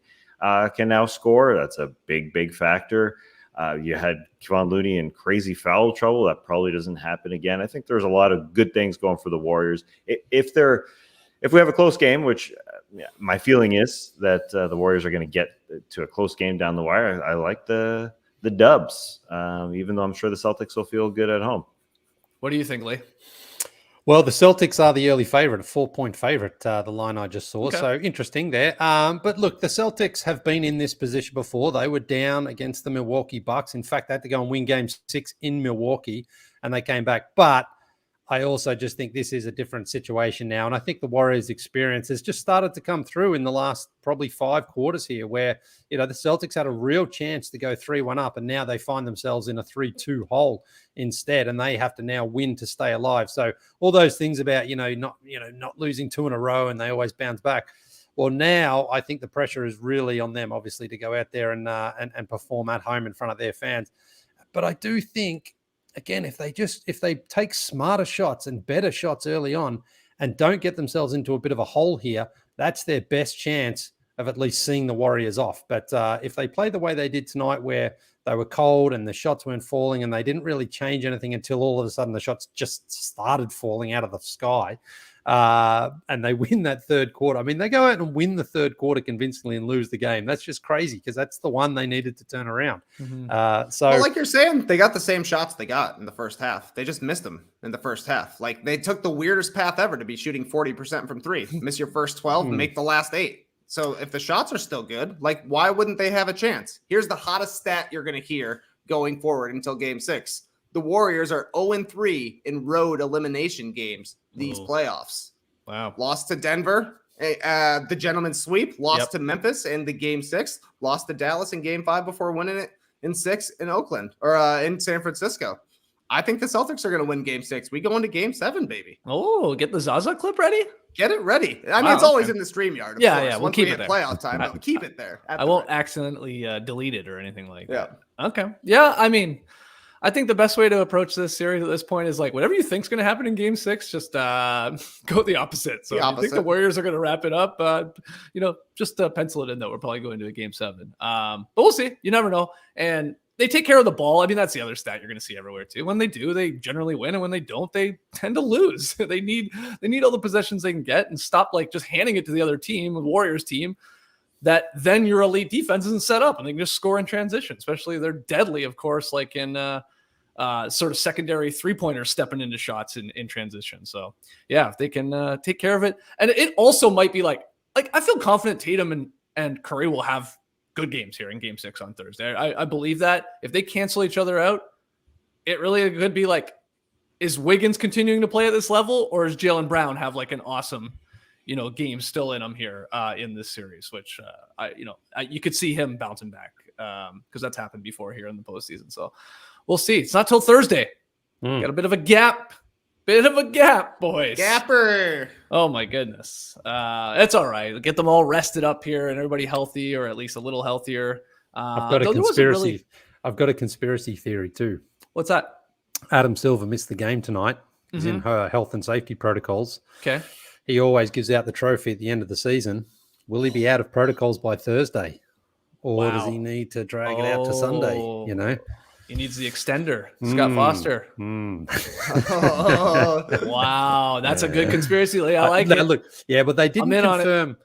S2: can now score, that's a big factor. You had Kevon Looney in crazy foul trouble. That probably doesn't happen again. I think there's a lot of good things going for the Warriors. If we have a close game, which my feeling is that the Warriors are going to get to a close game down the wire, I like the dubs, even though I'm sure the Celtics will feel good at home.
S1: What do you think, Lee?
S3: Well, the Celtics are the early favorite, a 4-point favorite, the line I just saw.
S1: Okay.
S3: So interesting there. But look, the Celtics have been in this position before. They were down against the Milwaukee Bucks. In fact, they had to go and win Game 6 in Milwaukee, and they came back. But I also just think this is a different situation now. And I think the Warriors' experience has just started to come through in the last probably 5 quarters here, where, the Celtics had a real chance to go 3-1 up, and now they find themselves in a 3-2 hole instead, and they have to now win to stay alive. So all those things about, not losing 2 in a row and they always bounce back. Well, now I think the pressure is really on them, obviously, to go out there and perform at home in front of their fans. But I do think, again, if they take smarter shots and better shots early on and don't get themselves into a bit of a hole here, that's their best chance of at least seeing the Warriors off. But if they play the way they did tonight, where they were cold and the shots weren't falling and they didn't really change anything until all of a sudden the shots just started falling out of the sky, and they win that third quarter. I mean, they go out and win the third quarter convincingly and lose the game. That's just crazy, because that's the one they needed to turn around. So,
S4: well, like you're saying, they got the same shots they got in the first half. They just missed them in the first half. Like, they took the weirdest path ever to be shooting 40% from 3. Miss your first 12, make the last 8. So if the shots are still good, like, why wouldn't they have a chance? Here's the hottest stat you're going to hear going forward until Game 6. The Warriors are 0-3 in road elimination games these playoffs.
S1: Wow.
S4: Lost to Denver, the gentleman's sweep, lost to Memphis in the Game 6, lost to Dallas in Game 5 before winning it in 6 in Oakland, or in San Francisco. I think the Celtics are going to win Game 6. We go into Game 7, baby.
S1: Oh, get the Zaza clip ready?
S4: Get it ready. I mean, it's always in the StreamYard. Of course.
S1: We'll
S4: Once
S1: keep
S4: we
S1: it
S4: hit
S1: there.
S4: playoff time, but keep it there.
S1: I won't accidentally delete it or anything like that.
S4: Yeah.
S1: Okay. Yeah, I mean, I think the best way to approach this series at this point is like whatever you think's going to happen in Game 6, just go the opposite. So if you think the Warriors are going to wrap it up, just pencil it in that we're probably going to a Game 7. But we'll see. You never know. And they take care of the ball. I mean, that's the other stat you're going to see everywhere too. When they do, they generally win, and when they don't, they tend to lose. They need all the possessions they can get and stop like just handing it to the other team, the Warriors team. That then your elite defense isn't set up and they can just score in transition, especially they're deadly, of course, like in sort of secondary three-pointers stepping into shots in transition. So, yeah, if they can take care of it. And it also might be like I feel confident Tatum and Curry will have good games here in Game 6 on Thursday. I believe that. If they cancel each other out, it really could be like, is Wiggins continuing to play at this level, or is Jaylen Brown have like an awesome game still in him here in this series, which you could see him bouncing back because that's happened before here in the postseason. So we'll see. It's not till Thursday. Got a bit of a gap. Boys.
S4: Gapper.
S1: Oh my goodness. It's all right. Get them all rested up here and everybody healthy, or at least a little healthier.
S3: I've got a conspiracy. I've got a conspiracy theory too.
S1: What's that?
S3: Adam Silver missed the game tonight. He's in her health and safety protocols.
S1: Okay.
S3: He always gives out the trophy at the end of the season. Will he be out of protocols by Thursday? Or does he need to drag it out to Sunday?
S1: He needs the extender. Scott Foster. Wow. That's a good conspiracy. I like it.
S3: Look, yeah, but they didn't confirm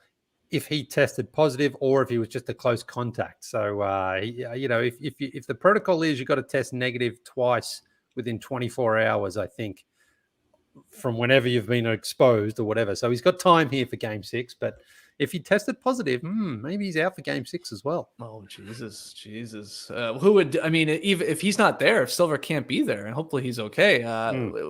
S3: if he tested positive or if he was just a close contact. So, if the protocol is you've got to test negative twice within 24 hours, I think, from whenever you've been exposed or whatever. So he's got time here for Game 6, but if he tested positive, maybe he's out for Game 6 as well.
S1: Oh, Jesus. Who would, even if he's not there, if Silver can't be there, and hopefully he's okay.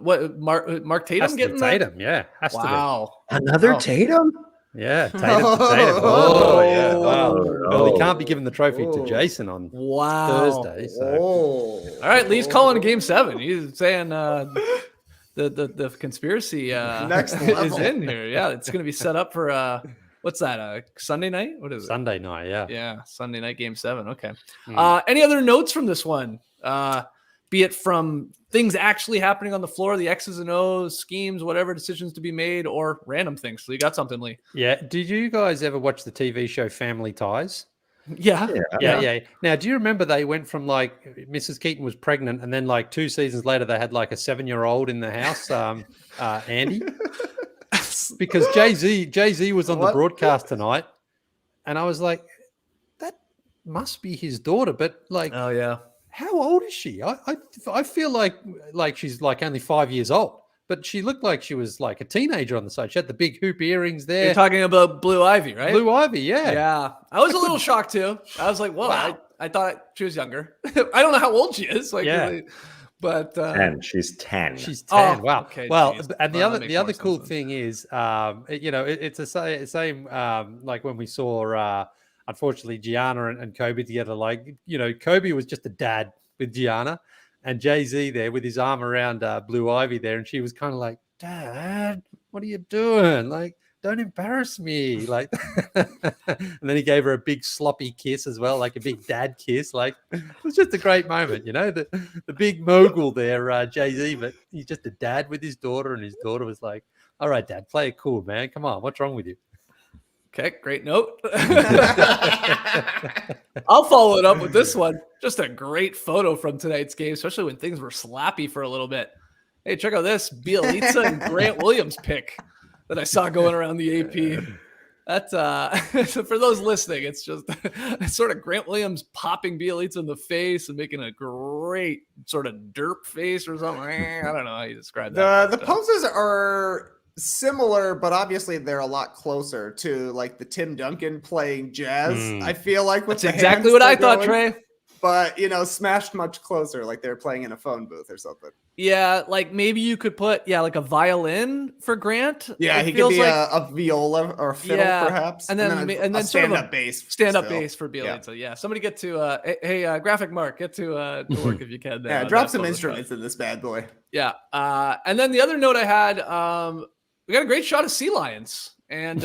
S1: What, Mark Tatum getting
S3: Tatum, yeah. Has
S1: wow.
S3: to
S2: be. Another Tatum?
S3: Yeah, Tatum. Oh, yeah. Wow. Well, he can't be giving the trophy to Jason on Thursday. So.
S1: All right, Lee's calling a Game 7. He's saying the conspiracy
S4: next level
S1: is in here. Yeah, it's going to be set up for what's that? Sunday night? What is it?
S3: Sunday night. Yeah.
S1: Yeah, Sunday night Game 7. Okay. Any other notes from this one? Be it from things actually happening on the floor, the X's and O's, schemes, whatever decisions to be made, or random things. So you got something, Lee?
S3: Yeah. Did you guys ever watch the TV show Family Ties?
S1: Yeah.
S3: Now, do you remember they went from like Mrs. Keaton was pregnant, and then like 2 seasons later they had like a 7-year-old in the house, Andy, because Jay-Z was on the broadcast tonight, and I was like, that must be his daughter, but like,
S1: oh yeah,
S3: how old is she? I feel like she's like only 5 years old. But she looked like she was like a teenager on the side. She had the big hoop earrings there.
S1: You're talking about Blue Ivy, right?
S3: Blue Ivy, yeah.
S1: Yeah. I was a little shocked too. I was like, whoa, wow. I thought she was younger. I don't know how old she is. Like, really, but
S2: 10. She's 10.
S3: She's 10.
S1: Oh,
S3: wow.
S1: Okay,
S3: well,
S1: geez.
S3: And the other cool thing is, it's the same like when we saw, unfortunately, Gianna and Kobe together. Like, Kobe was just a dad with Gianna. And Jay-Z there with his arm around Blue Ivy there. And she was kind of like, Dad, what are you doing? Like, don't embarrass me. Like, and then he gave her a big sloppy kiss as well, like a big dad kiss. Like, it was just a great moment, the big mogul there, Jay-Z, but he's just a dad with his daughter. And his daughter was like, all right, Dad, play it cool, man. Come on. What's wrong with you?
S1: Okay, great note. I'll follow it up with this one. Just a great photo from tonight's game, especially when things were slappy for a little bit. Hey, check out this Bielitsa and Grant Williams pick that I saw going around the AP. That's for those listening, it's just sort of Grant Williams popping Bielitsa in the face and making a great sort of derp face or something. I don't know how you describe that.
S4: The poses are similar, but obviously they're a lot closer to like the Tim Duncan playing jazz. I feel like with
S1: that's exactly what I thought, Trey.
S4: But smashed much closer, like they're playing in a phone booth or something.
S1: Yeah, like maybe you could put like a violin for Grant.
S4: Yeah, he could be like a viola or a fiddle, perhaps,
S1: and then
S4: a stand-up bass,
S1: bass for Bielitsa. Yeah, somebody get to hey, Graphic Mark, get to work if you can.
S4: Yeah, drop some instruments in this bad boy.
S1: Yeah, and then the other note I had, we got a great shot of sea lions, and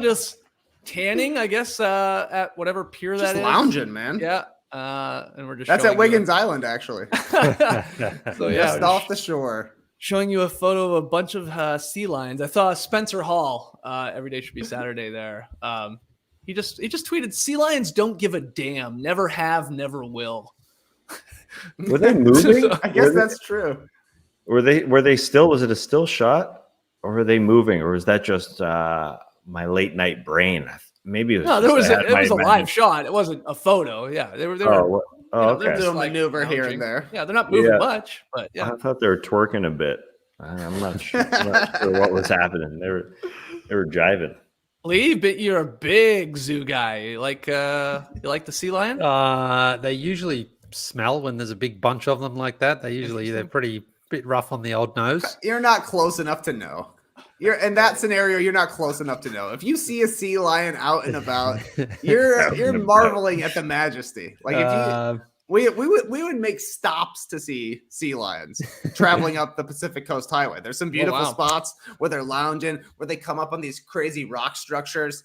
S1: just tanning, I guess, at whatever pier that is.
S4: Lounging, man.
S1: Yeah. And we're just
S4: That's
S1: showing
S4: at Wiggins Island, actually.
S1: So yeah,
S4: Just off the shore.
S1: showing you a photo of a bunch of sea lions. I thought Spencer Hall, every day should be Saturday there. He just tweeted, "Sea lions don't give a damn. Never have, never will."
S2: Were they moving?
S4: I guess that's true.
S2: Were they still? Was it a still shot, or were they moving, or was that just my late night brain? Maybe it was.
S1: No,
S2: just
S1: it was a live shot. It wasn't a photo. Yeah, they were.
S2: Okay.
S1: they're
S4: Doing
S1: like
S4: maneuver here
S1: lounging.
S4: and there.
S1: Yeah, they're not moving
S2: Yeah.
S1: much, but yeah.
S2: I thought they were twerking a bit. I'm not sure what was happening. They were jiving.
S1: Lee, but you're a big zoo guy. You like the sea lion?
S3: They usually smell when there's a big bunch of them like that. They're pretty bit rough on the old nose.
S4: You're not close enough to know. You're in that scenario. You're not close enough to know. If you see a sea lion out and about, you're marveling at the majesty. Like if we would make stops to see sea lions traveling up the Pacific Coast Highway. There's some beautiful spots where they're lounging, where they come up on these crazy rock structures.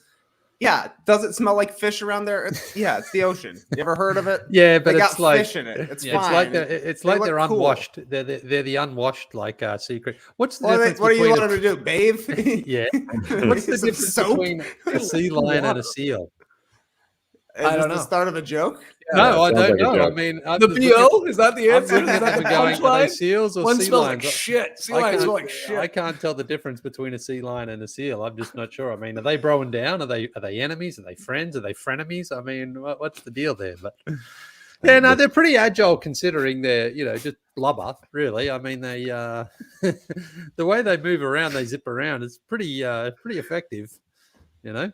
S4: Yeah, does it smell like fish around there? It's the ocean. You ever heard of it?
S3: Yeah, but
S4: they
S3: it's
S4: got
S3: like
S4: fish in it. It's
S3: it's
S4: fine.
S3: like they're
S4: look cool.
S3: unwashed. They're the unwashed secret. What's the
S4: What
S3: difference?
S4: do you
S3: between
S4: want them to do? Bathe?
S3: Yeah. What's the
S4: Some
S3: difference
S4: soap?
S3: between a sea lion and a seal?
S1: I don't know.
S4: The start of a joke?
S3: No, I
S2: sounds
S3: don't
S2: like a
S3: know. I
S2: joke.
S3: mean,
S1: The BO? Is that the
S3: I'm
S1: answer?
S3: looking
S1: Is
S3: at
S1: that
S3: them
S1: the
S3: going, are they
S1: punchline?
S3: seals or
S1: One
S3: sea
S1: smells
S3: lions?
S1: like shit. Sea
S3: I
S1: lions smell
S3: can't-
S1: like shit.
S3: I can't tell the difference between a sea lion and a seal. I'm just not sure. I mean, are they broing down? Are they enemies? Are they friends? Are they frenemies? I mean, what's the deal there? But yeah, no, they're pretty agile considering they're just blubber. Really, I mean, they the way they move around, they zip around. It's pretty effective.
S1: Yeah.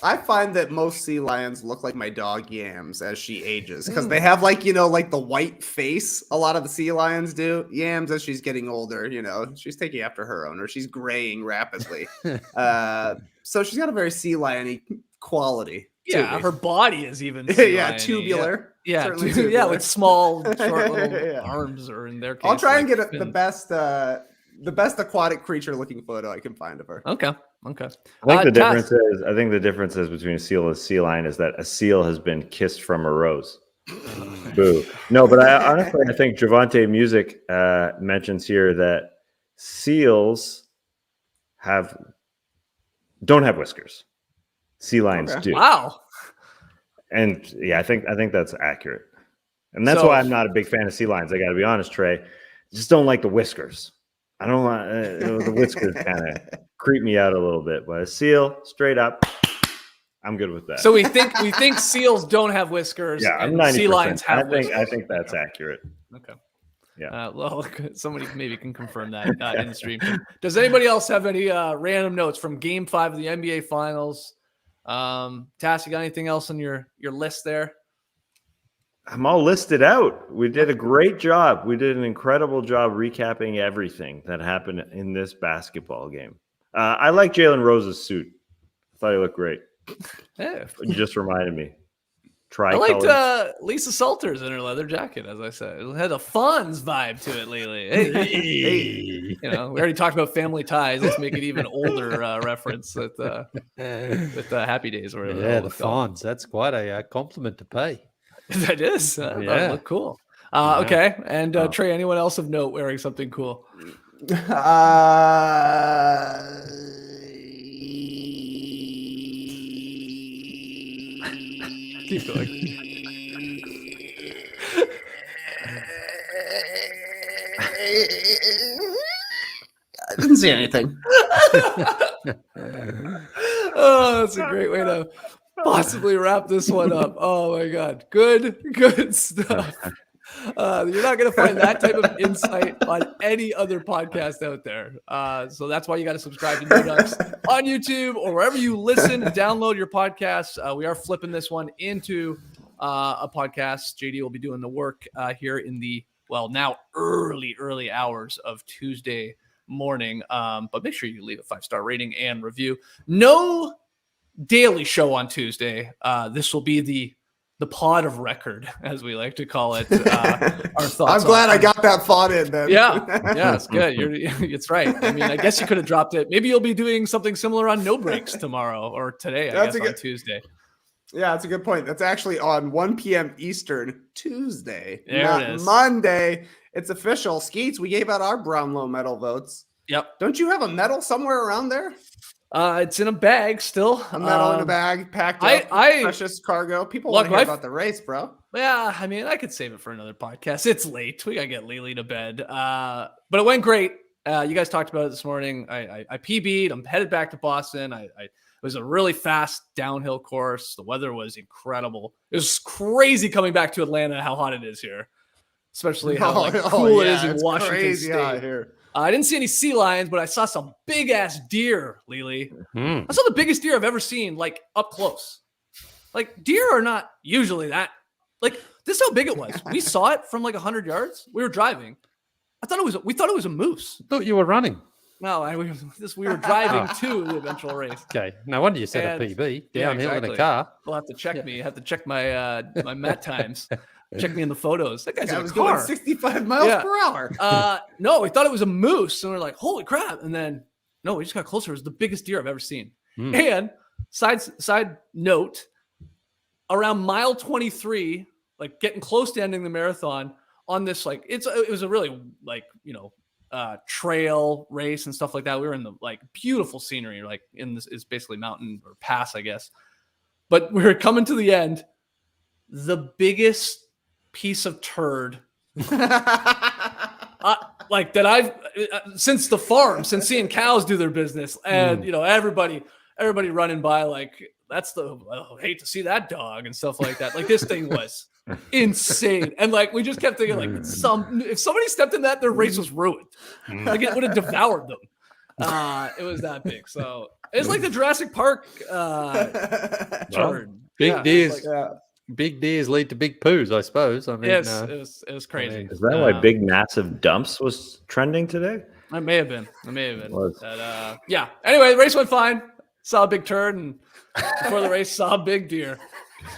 S4: I find that most sea lions look like my dog Yams as she ages because they have like the white face. A lot of the sea lions do. Yams, as she's getting older, she's taking after her owner. She's graying rapidly. So she's got a very sea lion-y quality. to
S1: Yeah,
S4: me.
S1: her body is even sea
S4: Yeah,
S1: lion-y.
S4: tubular.
S1: Yeah,
S4: Certainly
S1: yeah,
S4: tubular.
S1: with small, short little
S4: Yeah.
S1: arms, or in their case,
S4: I'll try and
S1: like
S4: get the best aquatic creature looking photo I can find of her.
S1: Okay.
S2: I think the
S1: Taz.
S2: difference is between a seal and a sea lion is that a seal has been kissed from a rose. Boo. No, but I think Javante Music mentions here that seals don't have whiskers. Sea lions
S4: Okay.
S2: do.
S1: Wow.
S2: And yeah, I think that's accurate. And that's
S1: So-
S2: why I'm not a big fan of sea lions. I got to be honest, Trey. Just don't like the whiskers. I don't want the whiskers kind of creep me out a little bit. But a seal, straight up, I'm good with that.
S1: So we think seals don't have whiskers.
S2: yeah, I'm
S1: and
S2: 90%.
S1: sea lions have
S2: I
S1: whiskers.
S2: think that's accurate.
S1: Okay.
S2: Yeah.
S1: Well, somebody maybe can confirm that in the stream. Does anybody else have any random notes from Game 5 of the NBA Finals? Tass, you got anything else on your list there?
S2: I'm all listed out. We did a great job. We did an incredible job recapping everything that happened in this basketball game. I like Jalen Rose's suit. I thought he looked great.
S1: Yeah.
S2: You just reminded me.
S1: I liked
S2: Tricolor.
S1: Lisa Salters in her leather jacket, as I said. It had a Fonz vibe to it lately. Hey. We already talked about family ties. Let's make it even older reference with Happy Days. Or whatever
S3: Yeah,
S1: that
S3: the
S1: was called.
S3: fawns. That's quite a compliment to pay.
S1: That is. That
S3: Yeah.
S1: look cool. Okay. And Trey, anyone else of note wearing something cool? Keep going.
S4: I didn't see anything.
S1: Oh, that's a great way to possibly wrap this one up. Oh my God. Good stuff. You're not going to find that type of insight on any other podcast out there. So that's why you got to subscribe to New Ducks on YouTube or wherever you listen and download your podcasts. We are flipping this one into a podcast. JD will be doing the work here in the, now early hours of Tuesday morning. But make sure you leave a 5-star rating and review. No daily show on Tuesday. This will be the pod of record, as we like to call it. Our thoughts.
S4: I'm glad I got that thought in then.
S1: Yeah, it's good. It's right. I mean, I guess you could have dropped it. Maybe you'll be doing something similar on No Breaks tomorrow or today. I guess on Tuesday.
S4: Yeah, that's a good point. That's actually on 1 p.m. Eastern Tuesday,
S1: There
S4: not
S1: it is.
S4: Monday. It's official. Skeets, we gave out our Brownlow medal votes.
S1: Yep.
S4: Don't you have a medal somewhere around there?
S1: It's in a bag still.
S4: A medal in a bag, packed up,
S1: I
S4: precious cargo. People
S1: Look,
S4: want to hear
S1: I've-
S4: about the race, bro.
S1: Yeah, I mean, I could save it for another podcast. It's late. We gotta get Lily to bed. But it went great. You guys talked about it this morning. I PB'd. I'm headed back to Boston. It was a really fast downhill course. The weather was incredible. It was crazy coming back to Atlanta. How hot it is here, especially how cool it is in
S4: it's
S1: Washington
S4: crazy out
S1: State.
S4: here.
S1: I didn't see any sea lions, but I saw some big ass deer, Lily.
S3: Hmm.
S1: I saw the biggest deer I've ever seen, like up close. Like deer are not usually that. Like this is how big it was. We saw it from like 100 yards. We were driving. We thought it was a moose.
S3: Thought you were running.
S1: No, we were driving to the eventual race.
S3: Okay, no wonder you said
S1: And-
S3: a PB
S1: yeah,
S3: downhill in
S1: exactly.
S3: a car.
S1: We'll have to check me. I have to check my my mat times. Check me in the photos. That guy's
S4: I
S1: in a
S4: was going
S1: car.
S4: 65 miles
S1: Yeah.
S4: per hour.
S1: No, we thought it was a moose, and we're like, "Holy crap!" And then no, we just got closer. It was the biggest deer I've ever seen.
S3: Hmm.
S1: And side note, around mile 23, like getting close to ending the marathon on this, like it was a really like trail race and stuff like that. We were in the like beautiful scenery, like in this is basically mountain or pass, I guess. But we were coming to the end. The biggest piece of turd like that I've since the farm, since seeing cows do their business, and everybody running by like that's hate to see that dog and stuff like that. Like this thing was insane, and like we just kept thinking like if somebody stepped in that, their race was ruined. Like it would have devoured them. It was that big, so it's like the Jurassic Park turd.
S3: Big
S1: Yeah,
S3: deers.
S1: like-
S3: Big deers lead to big poos, I suppose. I mean,
S1: Yes, it was crazy.
S2: Is that why big massive dumps was trending today?
S1: It may have been.
S2: Was.
S1: But, yeah. Anyway, the race went fine. Saw a big turd, and before the race, saw a big deer.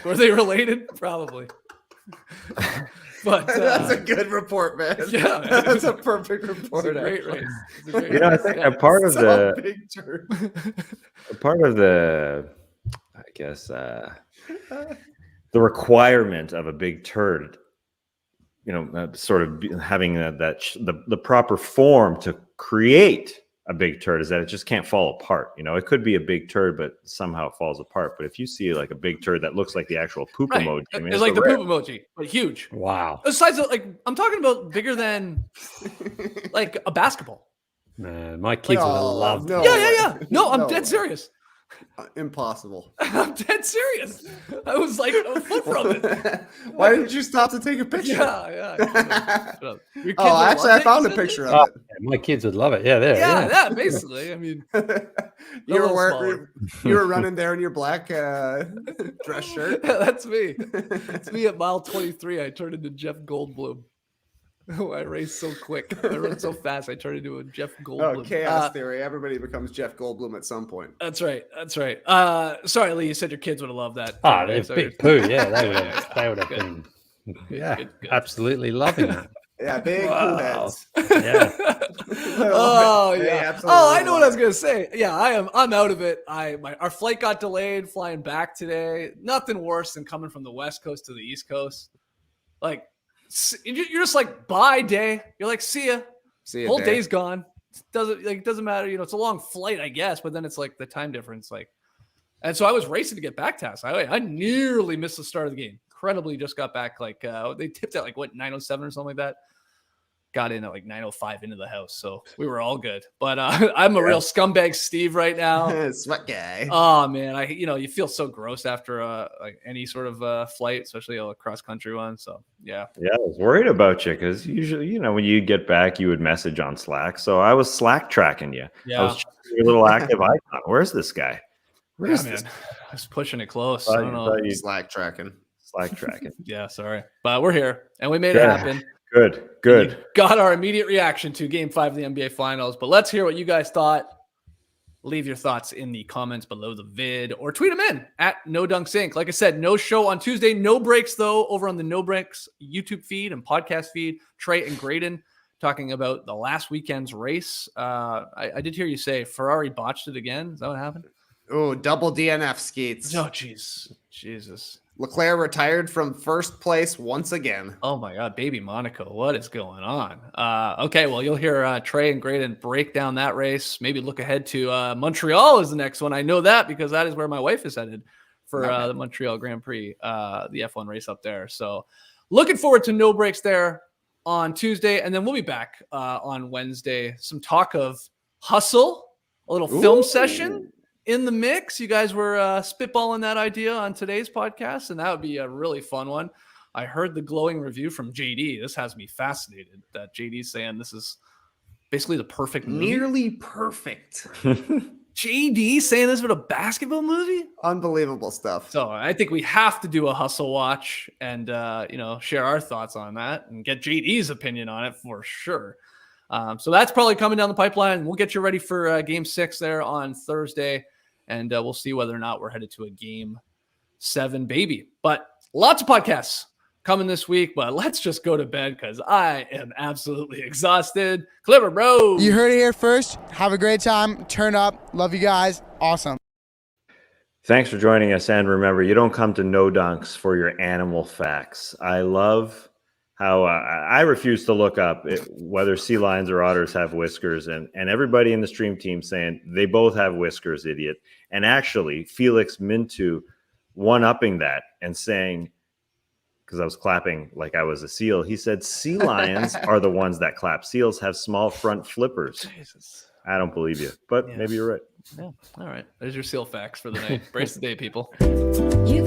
S1: Were they related? Probably. But
S4: That's a good report, man.
S1: Yeah,
S4: That's a perfect
S1: it's
S4: report.
S1: a great race. It's a great
S2: I
S1: race.
S2: think
S1: Yeah.
S2: a part of
S4: So
S2: the
S4: big turd.
S2: I guess the requirement of a big turd, sort of having the proper form to create a big turd is that it just can't fall apart. It could be a big turd, but somehow it falls apart. But if you see like a big turd that looks like the actual poop
S1: Right.
S2: emoji, I mean,
S1: It's like the
S2: a rare-
S1: poop emoji, but huge.
S3: wow.
S1: The size of like I'm talking about bigger than like a basketball.
S3: Man, my kids would have
S4: Oh,
S3: loved
S4: no.
S1: Yeah. No, I'm
S4: No
S1: dead
S4: way.
S1: serious.
S4: Impossible.
S1: I'm dead serious. I was like a foot from it.
S4: Why didn't you stop to take a picture?
S1: Yeah. Shut up. Your kids
S4: Oh,
S1: will
S4: actually,
S1: love
S4: I
S1: it,
S4: found
S1: you
S4: a
S1: said?
S4: picture
S3: Oh,
S4: of it.
S3: my kids would love it. Yeah, there.
S1: Yeah, basically. I mean,
S4: You
S1: little
S4: were
S1: smaller.
S4: you were running there in your black dress shirt.
S1: that's me. It's me at mile 23. I turned into Jeff Goldblum. Oh, I raced so quick. I run so fast. I turned into a Jeff Goldblum.
S4: Oh, chaos theory. Everybody becomes Jeff Goldblum at some point.
S1: That's right. Sorry, Lee. You said your kids would have loved that.
S3: Oh, it's
S1: So
S3: big
S1: you're-
S3: poo. Yeah, they would have
S1: Good.
S3: been. Yeah,
S1: Good.
S3: absolutely loving that.
S4: Yeah, big
S1: Wow.
S4: poo heads.
S3: Yeah.
S1: Oh
S4: They
S1: yeah.
S4: absolutely
S1: Oh, I know what I was
S4: love
S1: gonna say. Yeah, I'm out of it. Our flight got delayed. Flying back today. Nothing worse than coming from the West Coast to the East Coast. Like you're just like bye day. You're like see ya.
S4: See you,
S1: Whole
S4: Dave.
S1: day's gone. It doesn't matter. It's a long flight, I guess. But then it's like the time difference. Like, and so I was racing to get back to us. I nearly missed the start of the game. Incredibly, just got back. Like they tipped at like 9:07 or something like that. Got in at like 9:05 into the house, so we were all good. But I'm a real scumbag, Steve, right now.
S4: Sweat guy.
S1: Oh man, you feel so gross after like any sort of flight, especially a cross country one. So yeah,
S2: Yeah, I was worried about you because usually, when you get back, you would message on Slack. So I was Slack tracking you. I
S1: yeah,
S2: was checking your little active icon. Where's this guy? Where's
S1: man.
S2: this
S1: I was pushing it close.
S2: Thought
S1: I don't
S2: you-
S1: know.
S2: thought you-
S4: Slack tracking.
S2: Slack tracking?
S1: Yeah, sorry, but we're here and we made it
S2: Yeah.
S1: happen.
S2: Good, good.
S1: You got our immediate reaction to Game 5 of the NBA Finals. But let's hear what you guys thought. Leave your thoughts in the comments below the vid or tweet them in at No Dunks Inc. Like I said, no show on Tuesday. No breaks, though, over on the No Breaks YouTube feed and podcast feed. Trey and Graydon talking about the last weekend's race. I did hear you say Ferrari botched it again. Is that what happened?
S4: Oh, double DNF, Skeets.
S1: Oh, jeez. Jesus.
S4: Leclerc retired from first place once again.
S1: Oh my God, baby Monaco, what is going on? Okay, well, you'll hear Trey and Graydon break down that race. Maybe look ahead to Montreal is the next one. I know that because that is where my wife is headed for the Montreal Grand Prix, the F1 race up there. So looking forward to no breaks there on Tuesday. And then we'll be back on Wednesday. Some talk of hustle, a little film session in the mix. You guys were spitballing that idea on today's podcast, and that would be a really fun one. I heard the glowing review from JD. This has me fascinated that JD's saying this is basically the perfect movie.
S4: Nearly perfect.
S1: JD saying this was a basketball movie?
S4: Unbelievable stuff.
S1: So I think we have to do a hustle watch and, share our thoughts on that and get JD's opinion on it for sure. So that's probably coming down the pipeline. We'll get you ready for Game 6 there on Thursday, and we'll see whether or not we're headed to a Game 7, baby. But lots of podcasts coming this week, but let's just go to bed because I am absolutely exhausted. Clipper, bro.
S5: You heard it here first. Have a great time. Turn up. Love you guys. Awesome.
S2: Thanks for joining us. And remember, you don't come to No Dunks for your animal facts. I love how I refuse to look up whether sea lions or otters have whiskers, and everybody in the stream team saying they both have whiskers, idiot. And actually, Felix Mintu one-upping that and saying, because I was clapping like I was a seal, he said sea lions are the ones that clap. Seals have small front flippers.
S1: Jesus.
S2: I don't believe you, but maybe you're right.
S1: Yeah. All right. There's your seal facts for the night. Brace the day, people.
S6: You